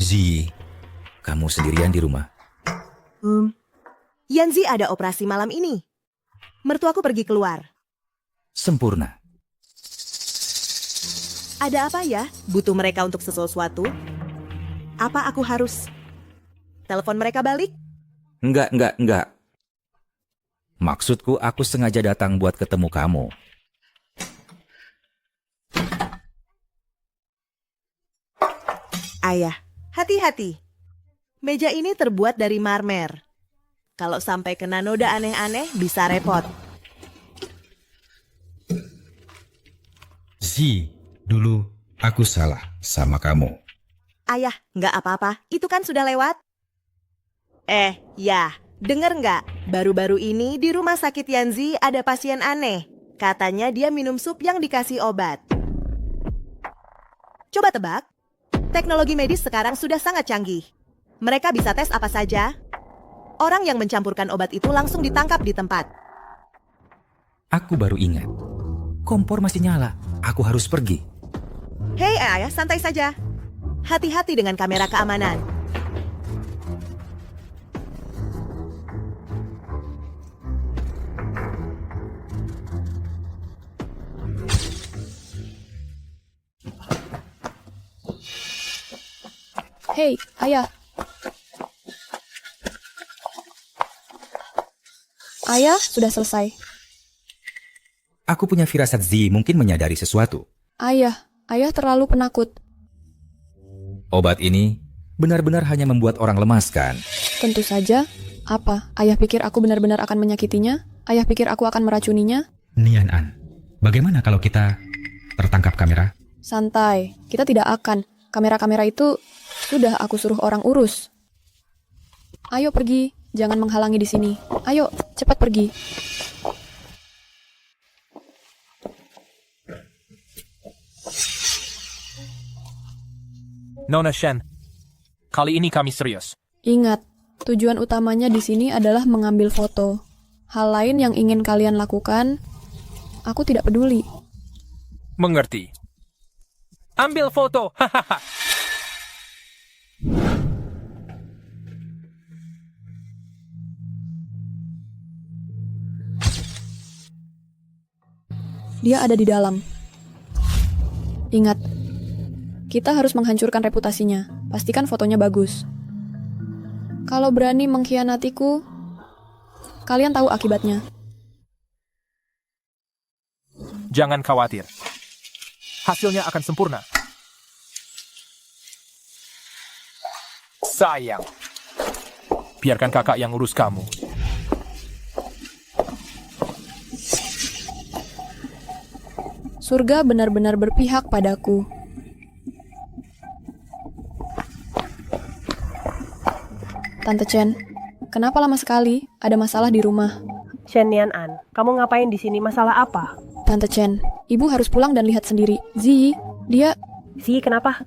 Zi, kamu sendirian di rumah? Yanzi ada operasi malam ini. Mertuaku pergi keluar. Sempurna. Ada apa ya? Butuh mereka untuk sesuatu? Apa aku harus telepon mereka balik? Enggak. Maksudku aku sengaja datang buat ketemu kamu. Ayah, hati-hati. Meja ini terbuat dari marmer. Kalau sampai kena noda aneh-aneh, bisa repot. Zi, dulu aku salah sama kamu. Ayah, nggak apa-apa. Itu kan sudah lewat. Ya, denger nggak? Baru-baru ini di rumah sakit Yanzi ada pasien aneh. Katanya dia minum sup yang dikasih obat. Coba tebak. Teknologi medis sekarang sudah sangat canggih. Mereka bisa tes apa saja. Orang yang mencampurkan obat itu langsung ditangkap di tempat. Aku baru ingat. Kompor masih nyala. Aku harus pergi. Hei ayah, santai saja. Hati-hati dengan kamera keamanan. Hei, ayah. Ayah, sudah selesai. Aku punya firasat Zi mungkin menyadari sesuatu. Ayah terlalu penakut. Obat ini benar-benar hanya membuat orang lemas, kan? Tentu saja. Apa? Ayah pikir aku benar-benar akan menyakitinya? Ayah pikir aku akan meracuninya? Nian An, bagaimana kalau kita tertangkap kamera? Santai, kita tidak akan. Kamera-kamera itu sudah aku suruh orang urus. Ayo pergi, jangan menghalangi di sini. Ayo, cepat pergi. Nona Shen, kali ini kami serius. Ingat, tujuan utamanya di sini adalah mengambil foto. Hal lain yang ingin kalian lakukan, aku tidak peduli. Mengerti. Ambil foto, hahaha. Dia ada di dalam. Ingat, kita harus menghancurkan reputasinya. Pastikan fotonya bagus. Kalau berani mengkhianatiku, kalian tahu akibatnya. Jangan khawatir. Hasilnya akan sempurna. Sayang. Biarkan kakak yang urus kamu. Surga benar-benar berpihak padaku. Tante Chen, kenapa lama sekali? Ada masalah di rumah. Shen Nian An, kamu ngapain di sini? Masalah apa? Tante Chen, ibu harus pulang dan lihat sendiri. Zi, dia... Zi, kenapa?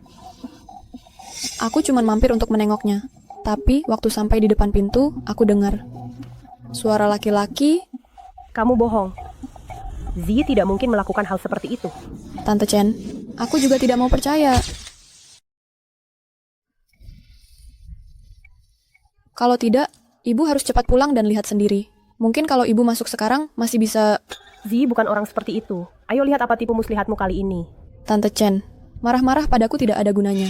Aku cuma mampir untuk menengoknya. Tapi waktu sampai di depan pintu, aku dengar suara laki-laki. Kamu bohong. Zi tidak mungkin melakukan hal seperti itu. Tante Chen, aku juga tidak mau percaya. Kalau tidak, ibu harus cepat pulang dan lihat sendiri. Mungkin kalau ibu masuk sekarang, masih bisa... Zi bukan orang seperti itu. Ayo lihat apa tipu muslihatmu kali ini. Tante Chen, marah-marah padaku tidak ada gunanya.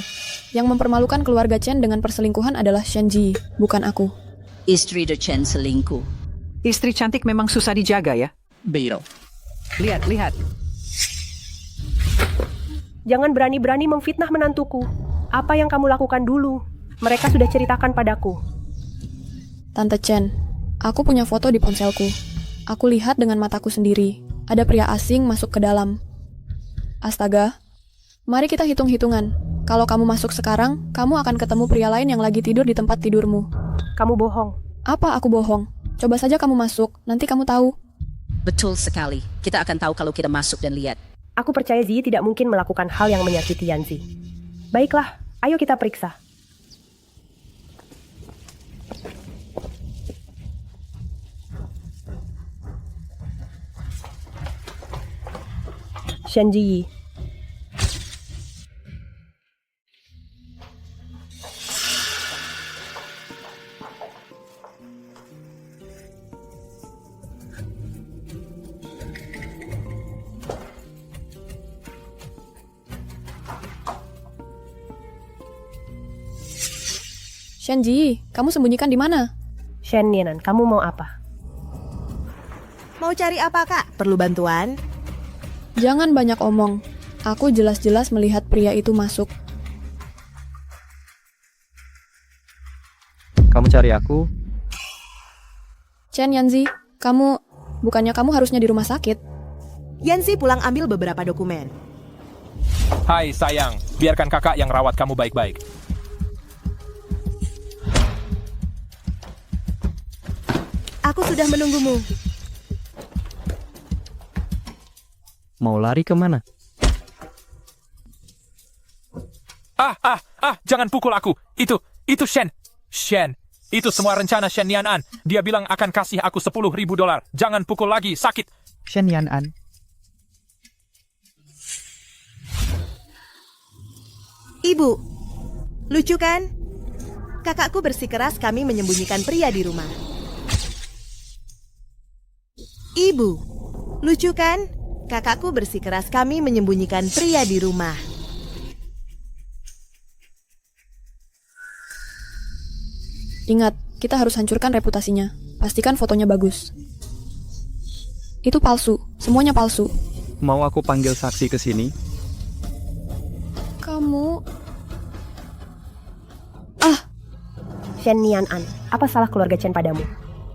Yang mempermalukan keluarga Chen dengan perselingkuhan adalah Shenji, bukan aku. Istri The Chen selingkuh. Istri cantik memang susah dijaga ya? Bill. Lihat. Jangan berani-berani memfitnah menantuku. Apa yang kamu lakukan dulu? Mereka sudah ceritakan padaku. Tante Chen, aku punya foto di ponselku. Aku lihat dengan mataku sendiri. Ada pria asing masuk ke dalam. Astaga, mari kita hitung-hitungan. Kalau kamu masuk sekarang, kamu akan ketemu pria lain yang lagi tidur di tempat tidurmu. Kamu bohong. Apa aku bohong? Coba saja kamu masuk, nanti kamu tahu. Betul sekali. Kita akan tahu kalau kita masuk dan lihat. Aku percaya Zi tidak mungkin melakukan hal yang menyakiti Yanzi. Baiklah, ayo kita periksa. Shen Ji. Shenji, kamu sembunyikan di mana? Shen Nianan, kamu mau apa? Mau cari apa, Kak? Perlu bantuan? Jangan banyak omong. Aku jelas-jelas melihat pria itu masuk. Kamu cari aku? Chen Yanzi, bukannya kamu harusnya di rumah sakit? Yanzi pulang ambil beberapa dokumen. Hai sayang, biarkan kakak yang rawat kamu baik-baik. Aku sudah menunggumu. Mau lari kemana? Jangan pukul aku. Itu Shen. Shen, itu semua rencana Shen Nianan. Dia bilang akan kasih aku $10,000. Jangan pukul lagi, sakit. Shen Nianan. Ibu, lucu kan? Kakakku bersikeras kami menyembunyikan pria di rumah. Ibu, lucu kan? Kakakku bersikeras kami menyembunyikan pria di rumah. Ingat, kita harus hancurkan reputasinya. Pastikan fotonya bagus. Itu palsu, semuanya palsu. Mau aku panggil saksi ke sini? Kamu... Shen Nianan, apa salah keluarga Chen padamu?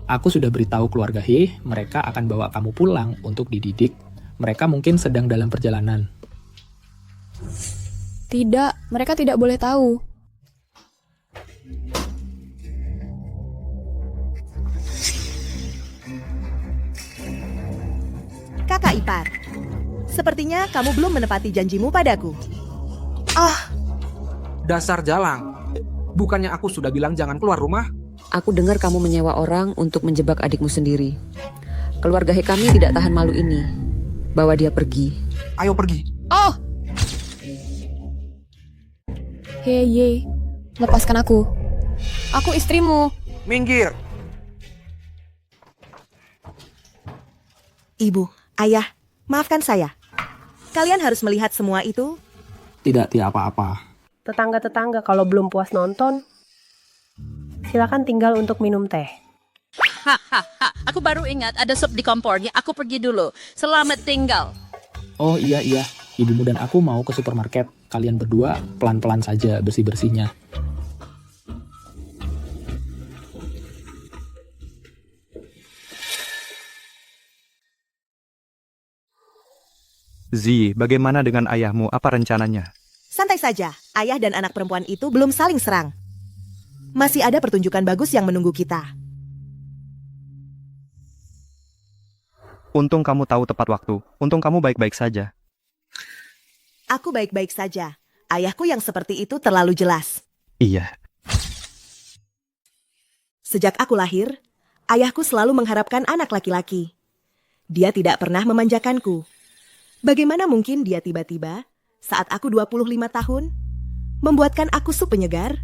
Aku sudah beritahu keluarga He, mereka akan bawa kamu pulang untuk dididik. Mereka mungkin sedang dalam perjalanan. Tidak, mereka tidak boleh tahu. Kakak ipar, sepertinya kamu belum menepati janjimu padaku. Dasar jalang. Bukannya aku sudah bilang jangan keluar rumah? Aku dengar kamu menyewa orang untuk menjebak adikmu sendiri. Keluarga He kami tidak tahan malu ini. Bawa dia pergi. Ayo pergi. Oh! Hei, lepaskan aku. Aku istrimu. Minggir. Ibu, ayah, maafkan saya. Kalian harus melihat semua itu. Tidak apa-apa. Tetangga-tetangga kalau belum puas nonton, silakan tinggal untuk minum teh. Aku baru ingat ada sup di kompornya. Aku pergi dulu. Selamat tinggal. Oh iya, ibumu dan aku mau ke supermarket. Kalian berdua pelan-pelan saja bersih-bersihnya. Zi, bagaimana dengan ayahmu? Apa rencananya? Santai saja, ayah dan anak perempuan itu belum saling serang. Masih ada pertunjukan bagus yang menunggu kita. Untung kamu tahu tepat waktu. Untung kamu baik-baik saja. Aku baik-baik saja. Ayahku yang seperti itu terlalu jelas. Iya. Sejak aku lahir, ayahku selalu mengharapkan anak laki-laki. Dia tidak pernah memanjakanku. Bagaimana mungkin dia tiba-tiba, saat aku 25 tahun, membuatkan aku sup penyegar?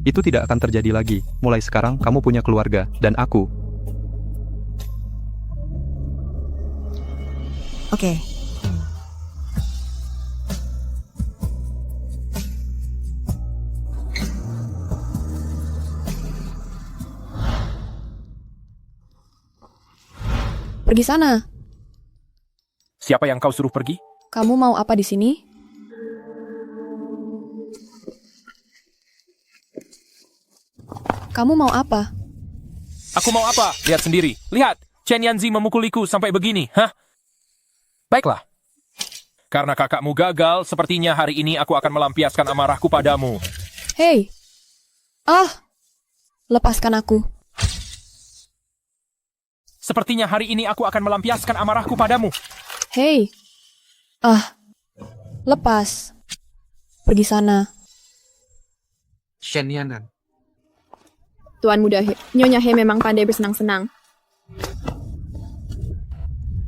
Itu tidak akan terjadi lagi. Mulai sekarang kamu punya keluarga, dan aku. Oke. Pergi sana. Siapa yang kau suruh pergi? Kamu mau apa di sini? Kamu mau apa? Aku mau apa? Lihat sendiri. Lihat, Chen Yanzi memukuliku sampai begini. Hah? Baiklah. Karena kakakmu gagal, sepertinya hari ini aku akan melampiaskan amarahku padamu. Hei! Lepaskan aku. Sepertinya hari ini aku akan melampiaskan amarahku padamu. Hei! Lepas. Pergi sana. Shen Nianan. Tuan muda Nyonya He memang pandai bersenang-senang.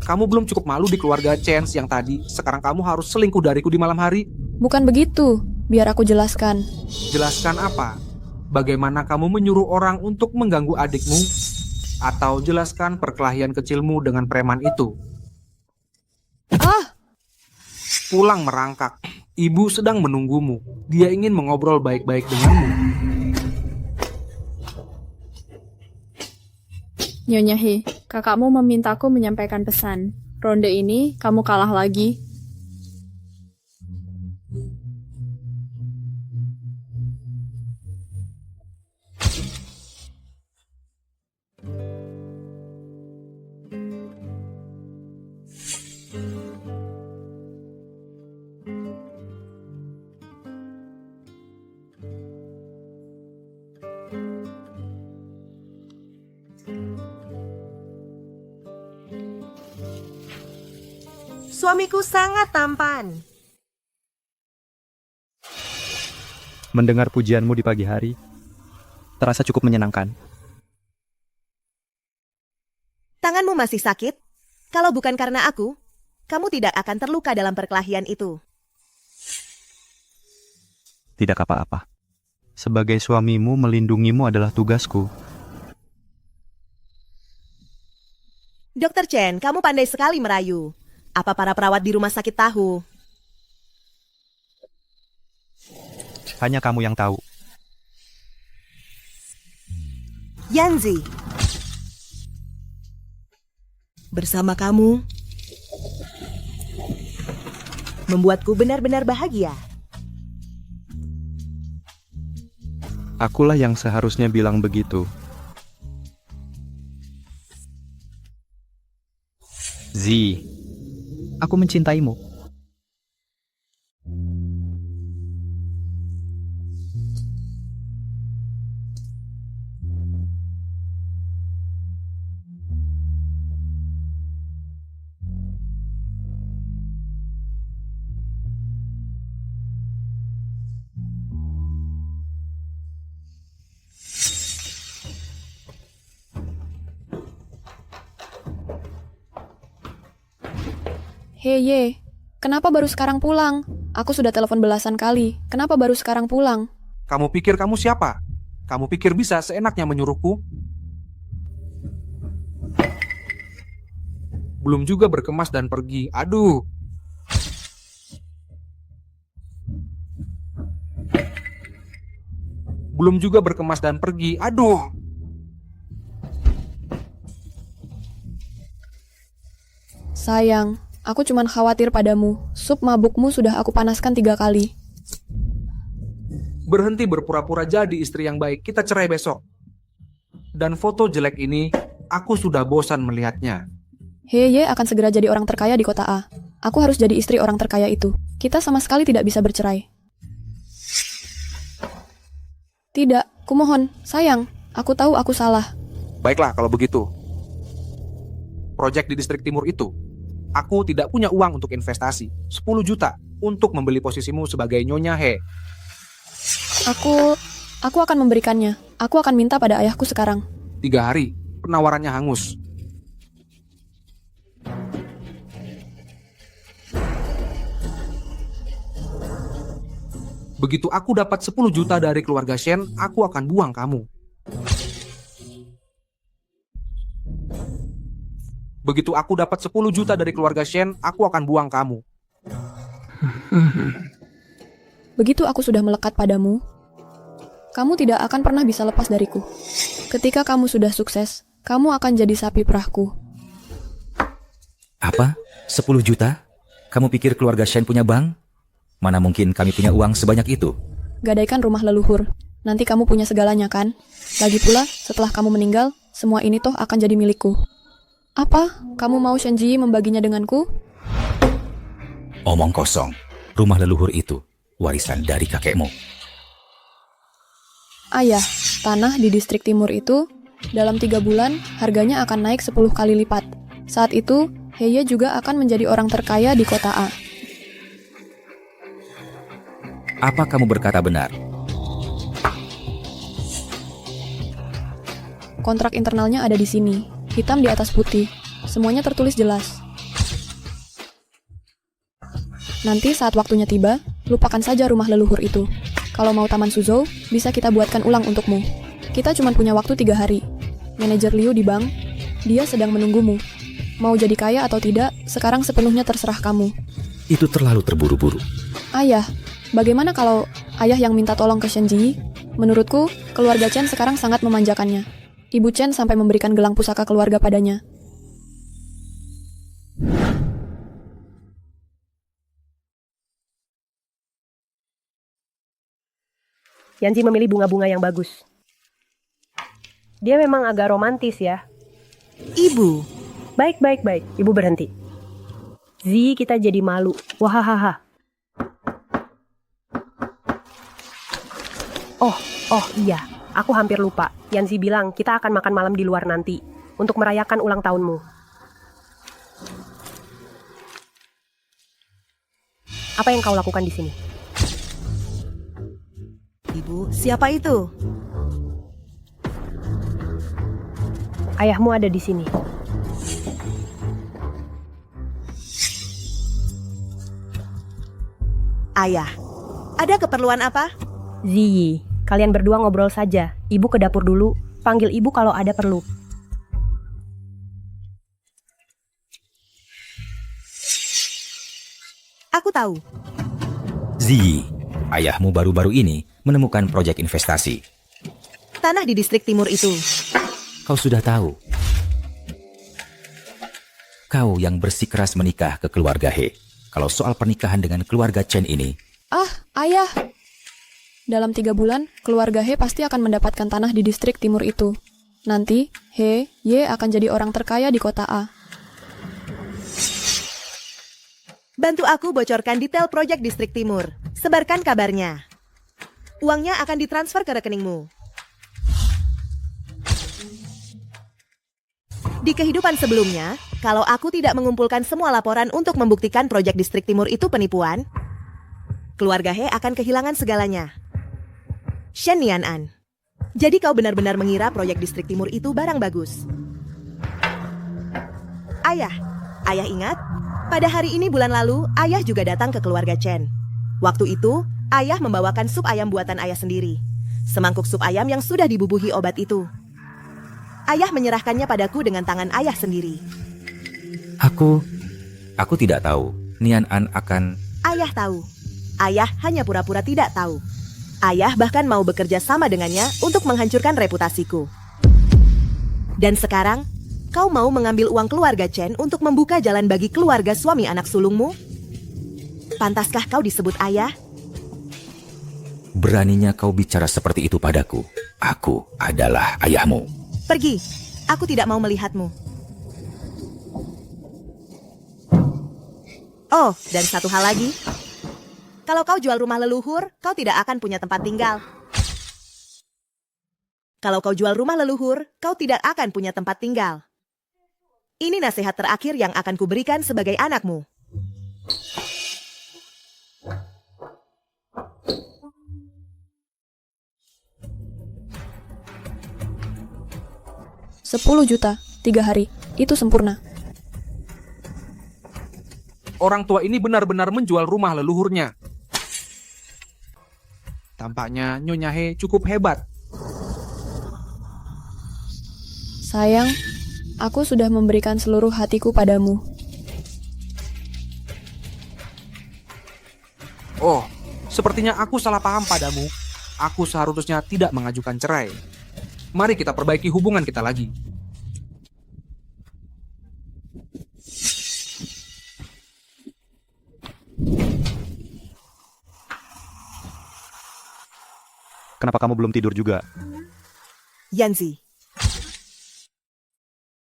Kamu belum cukup malu di keluarga Chen yang tadi. Sekarang kamu harus selingkuh dariku di malam hari. Bukan begitu. Biar aku jelaskan. Jelaskan apa? Bagaimana kamu menyuruh orang untuk mengganggu adikmu? Atau jelaskan perkelahian kecilmu dengan preman itu? Pulang merangkak. Ibu sedang menunggumu. Dia ingin mengobrol baik-baik denganmu. Nyonya He, kakakmu memintaku menyampaikan pesan. Ronde ini kamu kalah lagi. Suamiku sangat tampan. Mendengar pujianmu di pagi hari, terasa cukup menyenangkan. Tanganmu masih sakit? Kalau bukan karena aku, kamu tidak akan terluka dalam perkelahian itu. Tidak apa-apa. Sebagai suamimu, melindungimu adalah tugasku. Dokter Chen, kamu pandai sekali merayu. Apa para perawat di rumah sakit tahu? Hanya kamu yang tahu. Yanzi, bersama kamu membuatku benar-benar bahagia. Akulah yang seharusnya bilang begitu. Zi, aku mencintaimu. Hei Ye, kenapa baru sekarang pulang? Aku sudah telepon belasan kali. Kenapa baru sekarang pulang? Kamu pikir kamu siapa? Kamu pikir bisa seenaknya menyuruhku? Belum juga berkemas dan pergi. Aduh. Belum juga berkemas dan pergi. Aduh. Sayang, aku cuman khawatir padamu. Sup mabukmu sudah aku panaskan 3 kali. Berhenti berpura-pura jadi istri yang baik. Kita cerai besok. Dan foto jelek ini, aku sudah bosan melihatnya. Hei Ye akan segera jadi orang terkaya di kota A. Aku harus jadi istri orang terkaya itu. Kita sama sekali tidak bisa bercerai. Tidak, kumohon, sayang. Aku tahu aku salah. Baiklah kalau begitu. Proyek di distrik timur itu, aku tidak punya uang untuk investasi. 10 juta untuk membeli posisimu sebagai Nyonya He. Aku akan memberikannya. Aku akan minta pada ayahku sekarang. 3 hari, penawarannya hangus. Begitu aku dapat 10 juta dari keluarga Shen, aku akan buang kamu. Begitu aku dapat 10 juta dari keluarga Shen, aku akan buang kamu. Begitu aku sudah melekat padamu, kamu tidak akan pernah bisa lepas dariku. Ketika kamu sudah sukses, kamu akan jadi sapi perahku. Apa? 10 juta? Kamu pikir keluarga Shen punya bank? Mana mungkin kami punya uang sebanyak itu? Gadaikan rumah leluhur. Nanti kamu punya segalanya kan? Lagi pula, setelah kamu meninggal, semua ini toh akan jadi milikku. Apa? Kamu mau Shenji membaginya denganku? Omong kosong. Rumah leluhur itu warisan dari kakekmu. Ayah, tanah di distrik timur itu dalam 3 bulan harganya akan naik 10 kali lipat. Saat itu, Heye juga akan menjadi orang terkaya di kota A. Apa kamu berkata benar? Kontrak internalnya ada di sini, hitam di atas putih. Semuanya tertulis jelas. Nanti saat waktunya tiba, lupakan saja rumah leluhur itu. Kalau mau Taman Suzhou, bisa kita buatkan ulang untukmu. Kita cuma punya waktu 3 hari. Manajer Liu di bank, dia sedang menunggumu. Mau jadi kaya atau tidak, sekarang sepenuhnya terserah kamu. Itu terlalu terburu-buru. Ayah, bagaimana kalau ayah yang minta tolong ke Shenji? Menurutku, keluarga Chen sekarang sangat memanjakannya. Ibu Chen sampai memberikan gelang pusaka keluarga padanya. Yanji memilih bunga-bunga yang bagus. Dia memang agak romantis ya. Ibu. Baik. Ibu berhenti. Zi, kita jadi malu. Wahahaha. Oh iya. Aku hampir lupa. Yanzi bilang kita akan makan malam di luar nanti. Untuk merayakan ulang tahunmu. Apa yang kau lakukan di sini? Ibu, siapa itu? Ayahmu ada di sini. Ayah, ada keperluan apa? Ziyi, kalian berdua ngobrol saja. Ibu ke dapur dulu. Panggil ibu kalau ada perlu. Aku tahu. Ziyi, ayahmu baru-baru ini menemukan proyek investasi. Tanah di distrik timur itu. Kau sudah tahu. Kau yang bersikeras menikah ke keluarga He. Kalau soal pernikahan dengan keluarga Chen ini... Ayah! Dalam 3 bulan, keluarga He pasti akan mendapatkan tanah di distrik timur itu. Nanti, He, Ye akan jadi orang terkaya di kota A. Bantu aku bocorkan detail proyek distrik timur. Sebarkan kabarnya. Uangnya akan ditransfer ke rekeningmu. Di kehidupan sebelumnya, kalau aku tidak mengumpulkan semua laporan untuk membuktikan proyek distrik timur itu penipuan, keluarga He akan kehilangan segalanya. Shen Nianan, jadi kau benar-benar mengira proyek distrik timur itu barang bagus. Ayah ingat? Pada hari ini bulan lalu, ayah juga datang ke keluarga Chen. Waktu itu, ayah membawakan sup ayam buatan ayah sendiri. Semangkuk sup ayam yang sudah dibubuhi obat itu. Ayah menyerahkannya padaku dengan tangan ayah sendiri. Aku tidak tahu. Nian An akan... Ayah tahu. Ayah hanya pura-pura tidak tahu. Ayah bahkan mau bekerja sama dengannya untuk menghancurkan reputasiku. Dan sekarang, kau mau mengambil uang keluarga Chen untuk membuka jalan bagi keluarga suami anak sulungmu? Pantaskah kau disebut ayah? Beraninya kau bicara seperti itu padaku. Aku adalah ayahmu. Pergi, aku tidak mau melihatmu. Oh, dan satu hal lagi. Kalau kau jual rumah leluhur, kau tidak akan punya tempat tinggal. Kalau kau jual rumah leluhur, kau tidak akan punya tempat tinggal. Ini nasihat terakhir yang akan kuberikan sebagai anakmu. $10 juta, 3 hari. Itu sempurna. Orang tua ini benar-benar menjual rumah leluhurnya. Tampaknya Nyonya He cukup hebat. Sayang, aku sudah memberikan seluruh hatiku padamu. Oh, sepertinya aku salah paham padamu. Aku seharusnya tidak mengajukan cerai. Mari kita perbaiki hubungan kita lagi. kenapa kamu belum tidur juga? Yanzi.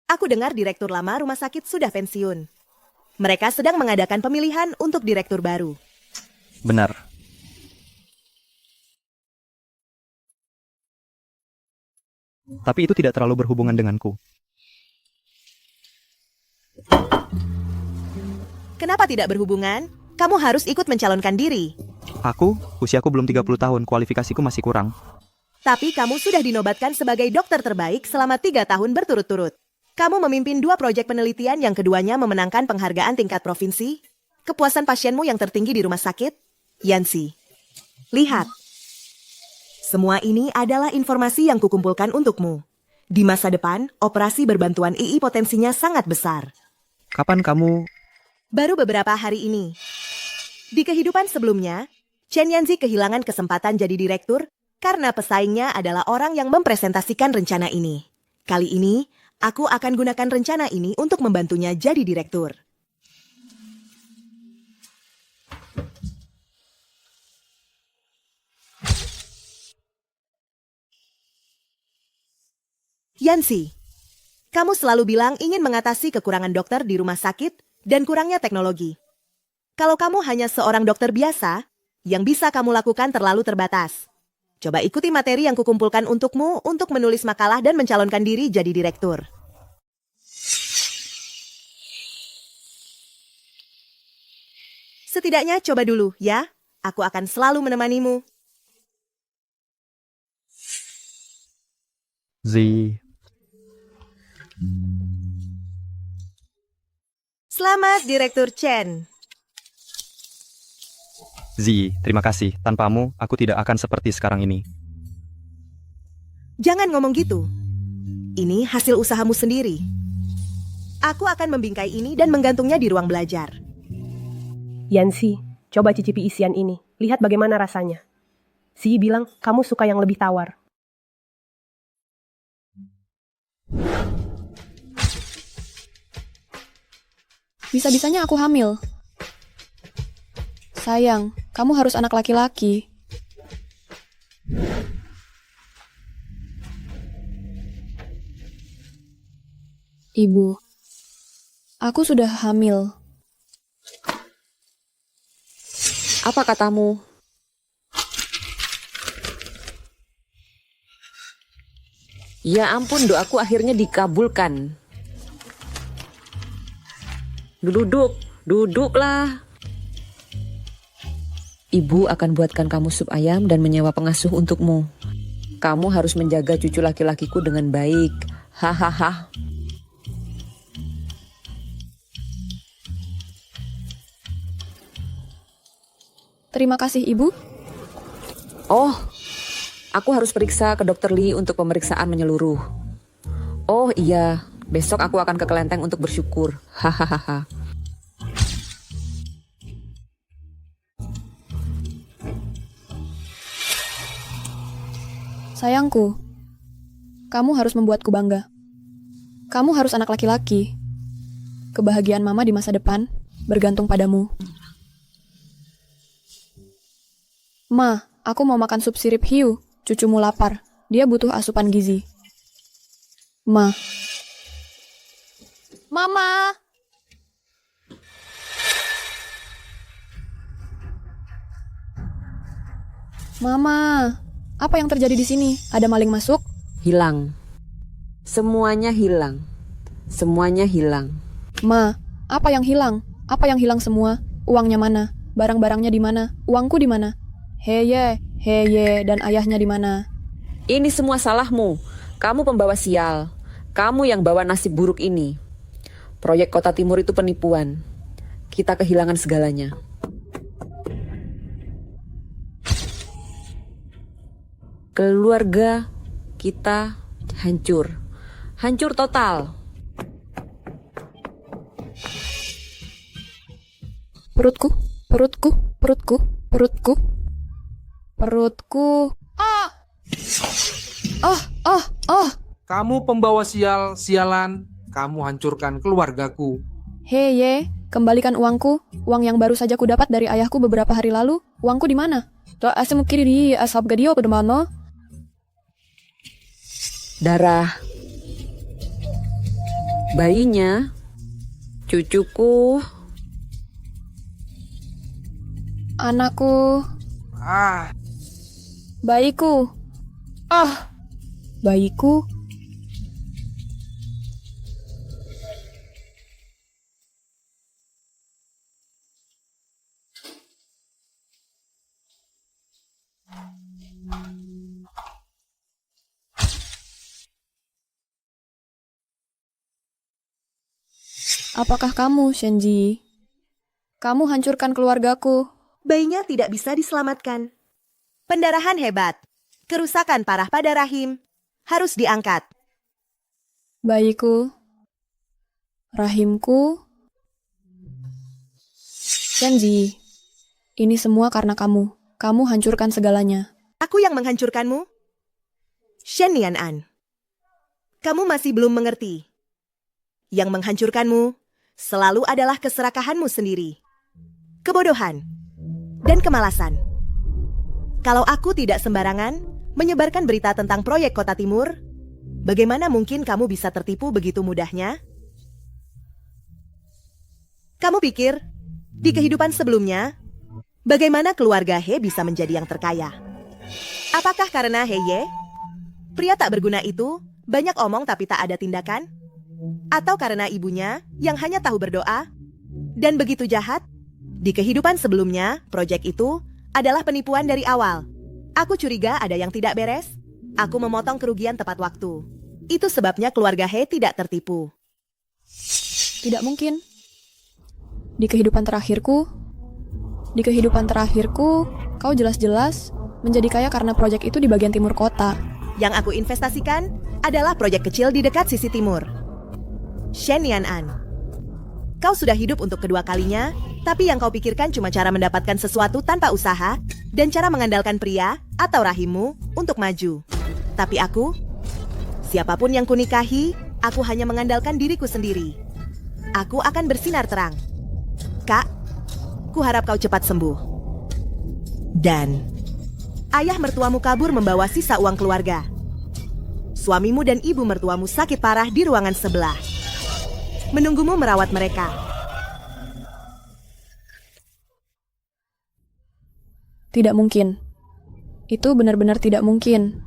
Aku dengar direktur lama rumah sakit sudah pensiun. Mereka sedang mengadakan pemilihan untuk direktur baru. Benar. Tapi itu tidak terlalu berhubungan denganku. Kenapa tidak berhubungan? Kamu harus ikut mencalonkan diri. Usiaku belum 30 tahun, kualifikasiku masih kurang. Tapi kamu sudah dinobatkan sebagai dokter terbaik selama 3 tahun berturut-turut. Kamu memimpin 2 proyek penelitian yang keduanya memenangkan penghargaan tingkat provinsi. Kepuasan pasienmu yang tertinggi di rumah sakit. Yanzi, lihat. Semua ini adalah informasi yang kukumpulkan untukmu. Di masa depan, operasi berbantuan II potensinya sangat besar. Kapan kamu... Baru beberapa hari ini. Di kehidupan sebelumnya, Chen Yanzi kehilangan kesempatan jadi direktur karena pesaingnya adalah orang yang mempresentasikan rencana ini. Kali ini, aku akan gunakan rencana ini untuk membantunya jadi direktur. Yanzi, kamu selalu bilang ingin mengatasi kekurangan dokter di rumah sakit dan kurangnya teknologi. Kalau kamu hanya seorang dokter biasa, yang bisa kamu lakukan terlalu terbatas. Coba ikuti materi yang kukumpulkan untukmu untuk menulis makalah dan mencalonkan diri jadi direktur. Setidaknya coba dulu, ya. Aku akan selalu menemanimu. Selamat, Direktur Chen. Terima kasih. Tanpamu, aku tidak akan seperti sekarang ini. Jangan ngomong gitu. Ini hasil usahamu sendiri. Aku akan membingkai ini dan menggantungnya di ruang belajar. Yanzi, coba cicipi isian ini. Lihat bagaimana rasanya. Si bilang kamu suka yang lebih tawar. Bisa-bisanya aku hamil. Sayang, kamu harus anak laki-laki. Ibu, aku sudah hamil. Apa katamu? Ya ampun, doaku akhirnya dikabulkan. Duduklah. Ibu akan buatkan kamu sup ayam dan menyewa pengasuh untukmu. Kamu harus menjaga cucu laki-lakiku dengan baik. Hahaha. Terima kasih, Ibu. Oh, aku harus periksa ke Dr. Lee untuk pemeriksaan menyeluruh. Oh iya, besok aku akan ke kelenteng untuk bersyukur. Hahaha. Sayangku, kamu harus membuatku bangga. Kamu harus anak laki-laki. Kebahagiaan Mama di masa depan bergantung padamu. Ma, aku mau makan sup sirip hiu. Cucumu lapar. Dia butuh asupan gizi. Ma. Mama! Mama, apa yang terjadi di sini? Ada maling masuk? Hilang. Semuanya hilang. Semuanya hilang. Ma, apa yang hilang? Apa yang hilang semua? Uangnya mana? Barang-barangnya di mana? Uangku di mana? Heye, dan ayahnya di mana? Ini semua salahmu. Kamu pembawa sial. Kamu yang bawa nasib buruk ini. Proyek Kota Timur itu penipuan. Kita kehilangan segalanya. Keluarga kita hancur. Hancur total. Perutku. Kamu pembawa sialan. Kamu hancurkan keluargaku. Heye, kembalikan uangku. Uang yang baru saja ku dapat dari ayahku beberapa hari lalu. Uangku di mana? darah bayinya, cucuku, Anakku. Bayiku. Bayiku. Apakah kamu, Shenji? Kamu hancurkan keluargaku. Bayinya tidak bisa diselamatkan. Pendarahan hebat. Kerusakan parah pada rahim. Harus diangkat. Bayiku. Rahimku. Shenji, ini semua karena kamu. Kamu hancurkan segalanya. Aku yang menghancurkanmu? Shen Nianan. Kamu masih belum mengerti. Yang menghancurkanmu selalu adalah keserakahanmu sendiri. Kebodohan dan kemalasan. Kalau aku tidak sembarangan menyebarkan berita tentang proyek Kota Timur, bagaimana mungkin kamu bisa tertipu begitu mudahnya? Kamu pikir, di kehidupan sebelumnya, bagaimana keluarga He bisa menjadi yang terkaya? Apakah karena He Ye? Pria tak berguna itu banyak omong tapi tak ada tindakan? Atau karena ibunya yang hanya tahu berdoa dan begitu jahat? Di kehidupan sebelumnya, proyek itu adalah penipuan dari awal. Aku curiga ada yang tidak beres. Aku memotong kerugian tepat waktu. Itu sebabnya keluarga He tidak tertipu. Tidak mungkin. Di kehidupan terakhirku, kau jelas-jelas menjadi kaya karena proyek itu di bagian timur kota. Yang aku investasikan adalah proyek kecil di dekat sisi timur. Shen Nianan, kau sudah hidup untuk kedua kalinya, tapi yang kau pikirkan cuma cara mendapatkan sesuatu tanpa usaha dan cara mengandalkan pria atau rahimmu untuk maju. Tapi aku, siapapun yang kunikahi, aku hanya mengandalkan diriku sendiri. Aku akan bersinar terang. Kak, kuharap kau cepat sembuh. Dan ayah mertuamu kabur membawa sisa uang keluarga. Suamimu dan ibu mertuamu sakit parah di ruangan sebelah. Menunggumu merawat mereka. Tidak mungkin. Itu benar-benar tidak mungkin.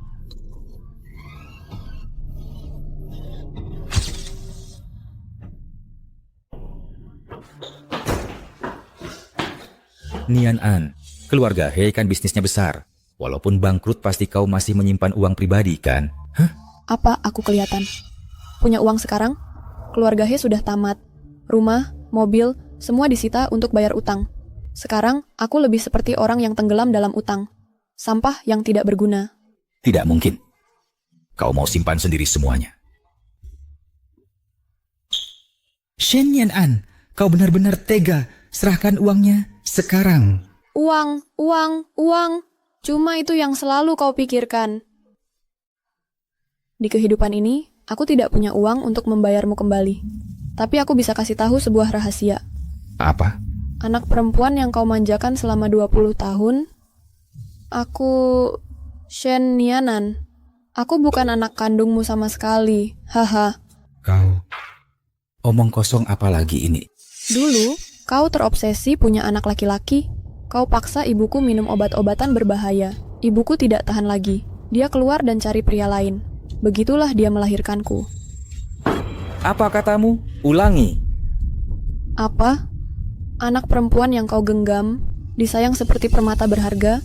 Nianan, keluarga He kan bisnisnya besar. Walaupun bangkrut pasti kau masih menyimpan uang pribadi kan? Apa aku kelihatan? Punya uang sekarang? Keluarga He sudah tamat. Rumah, mobil, semua disita untuk bayar utang. Sekarang, aku lebih seperti orang yang tenggelam dalam utang. Sampah yang tidak berguna. Tidak mungkin. Kau mau simpan sendiri semuanya. Shen Nianan, kau benar-benar tega. Serahkan uangnya sekarang. Uang. Cuma itu yang selalu kau pikirkan. Di kehidupan ini, aku tidak punya uang untuk membayarmu kembali. Tapi aku bisa kasih tahu sebuah rahasia. Apa? Anak perempuan yang kau manjakan selama 20 tahun, aku Shen Nianan. Aku bukan anak kandungmu sama sekali. Haha. Kau omong kosong apa lagi ini? Dulu, kau terobsesi punya anak laki-laki. Kau paksa ibuku minum obat-obatan berbahaya. Ibuku tidak tahan lagi. Dia keluar dan cari pria lain. Begitulah dia melahirkanku. Apa katamu? Ulangi. Apa? Anak perempuan yang kau genggam, disayang seperti permata berharga,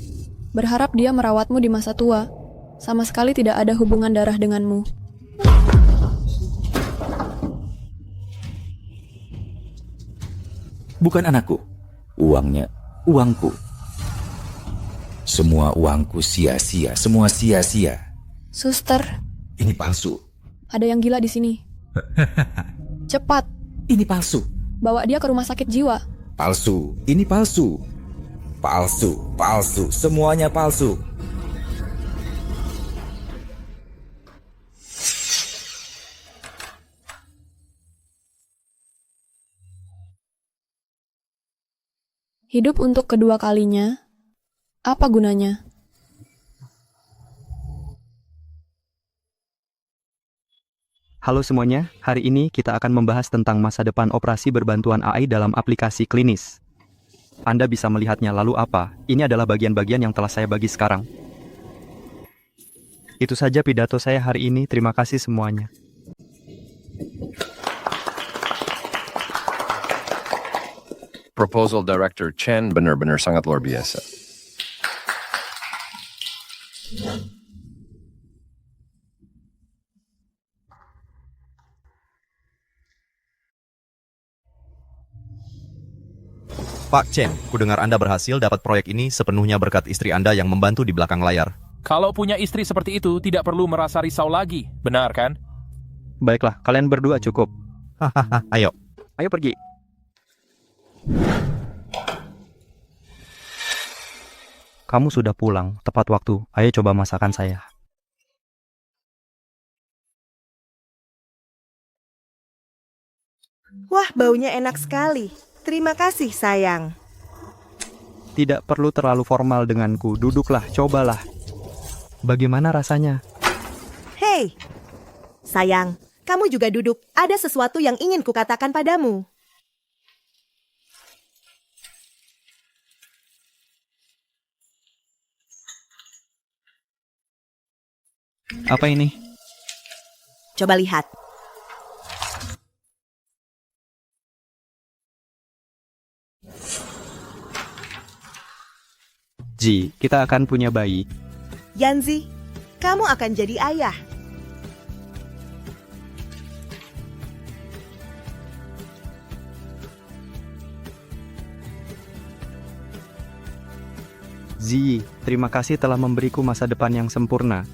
berharap dia merawatmu di masa tua. Sama sekali tidak ada hubungan darah denganmu. Bukan anakku. Uangnya, uangku. Semua uangku sia-sia, semua sia-sia. Suster, ini palsu. ada yang gila di sini. Cepat. Ini palsu. Bawa dia ke rumah sakit jiwa. Palsu. Ini palsu. Palsu. Semuanya palsu. Hidup untuk kedua kalinya, apa gunanya? Halo semuanya, hari ini kita akan membahas tentang masa depan operasi berbantuan AI dalam aplikasi klinis. Anda bisa melihatnya lalu apa? Ini adalah bagian-bagian yang telah saya bagi sekarang. Itu saja pidato saya hari ini, terima kasih semuanya. Proposal Director Chen benar-benar sangat luar biasa. Pak Chen, kudengar Anda berhasil dapat proyek ini sepenuhnya berkat istri Anda yang membantu di belakang layar. Kalau punya istri seperti itu, tidak perlu merasa risau lagi. Benar kan? Baiklah, kalian berdua cukup. Hahaha, ayo. Ayo pergi. Kamu sudah pulang, tepat waktu. Ayo coba masakan saya. Wah, baunya enak sekali. Terima kasih, sayang. Tidak perlu terlalu formal denganku. Duduklah, cobalah. Bagaimana rasanya? Hei, sayang, kamu juga duduk. Ada sesuatu yang ingin kukatakan padamu. Apa ini? Coba lihat. Ji, kita akan punya bayi. Yanzi, kamu akan jadi ayah. Zi, terima kasih telah memberiku masa depan yang sempurna.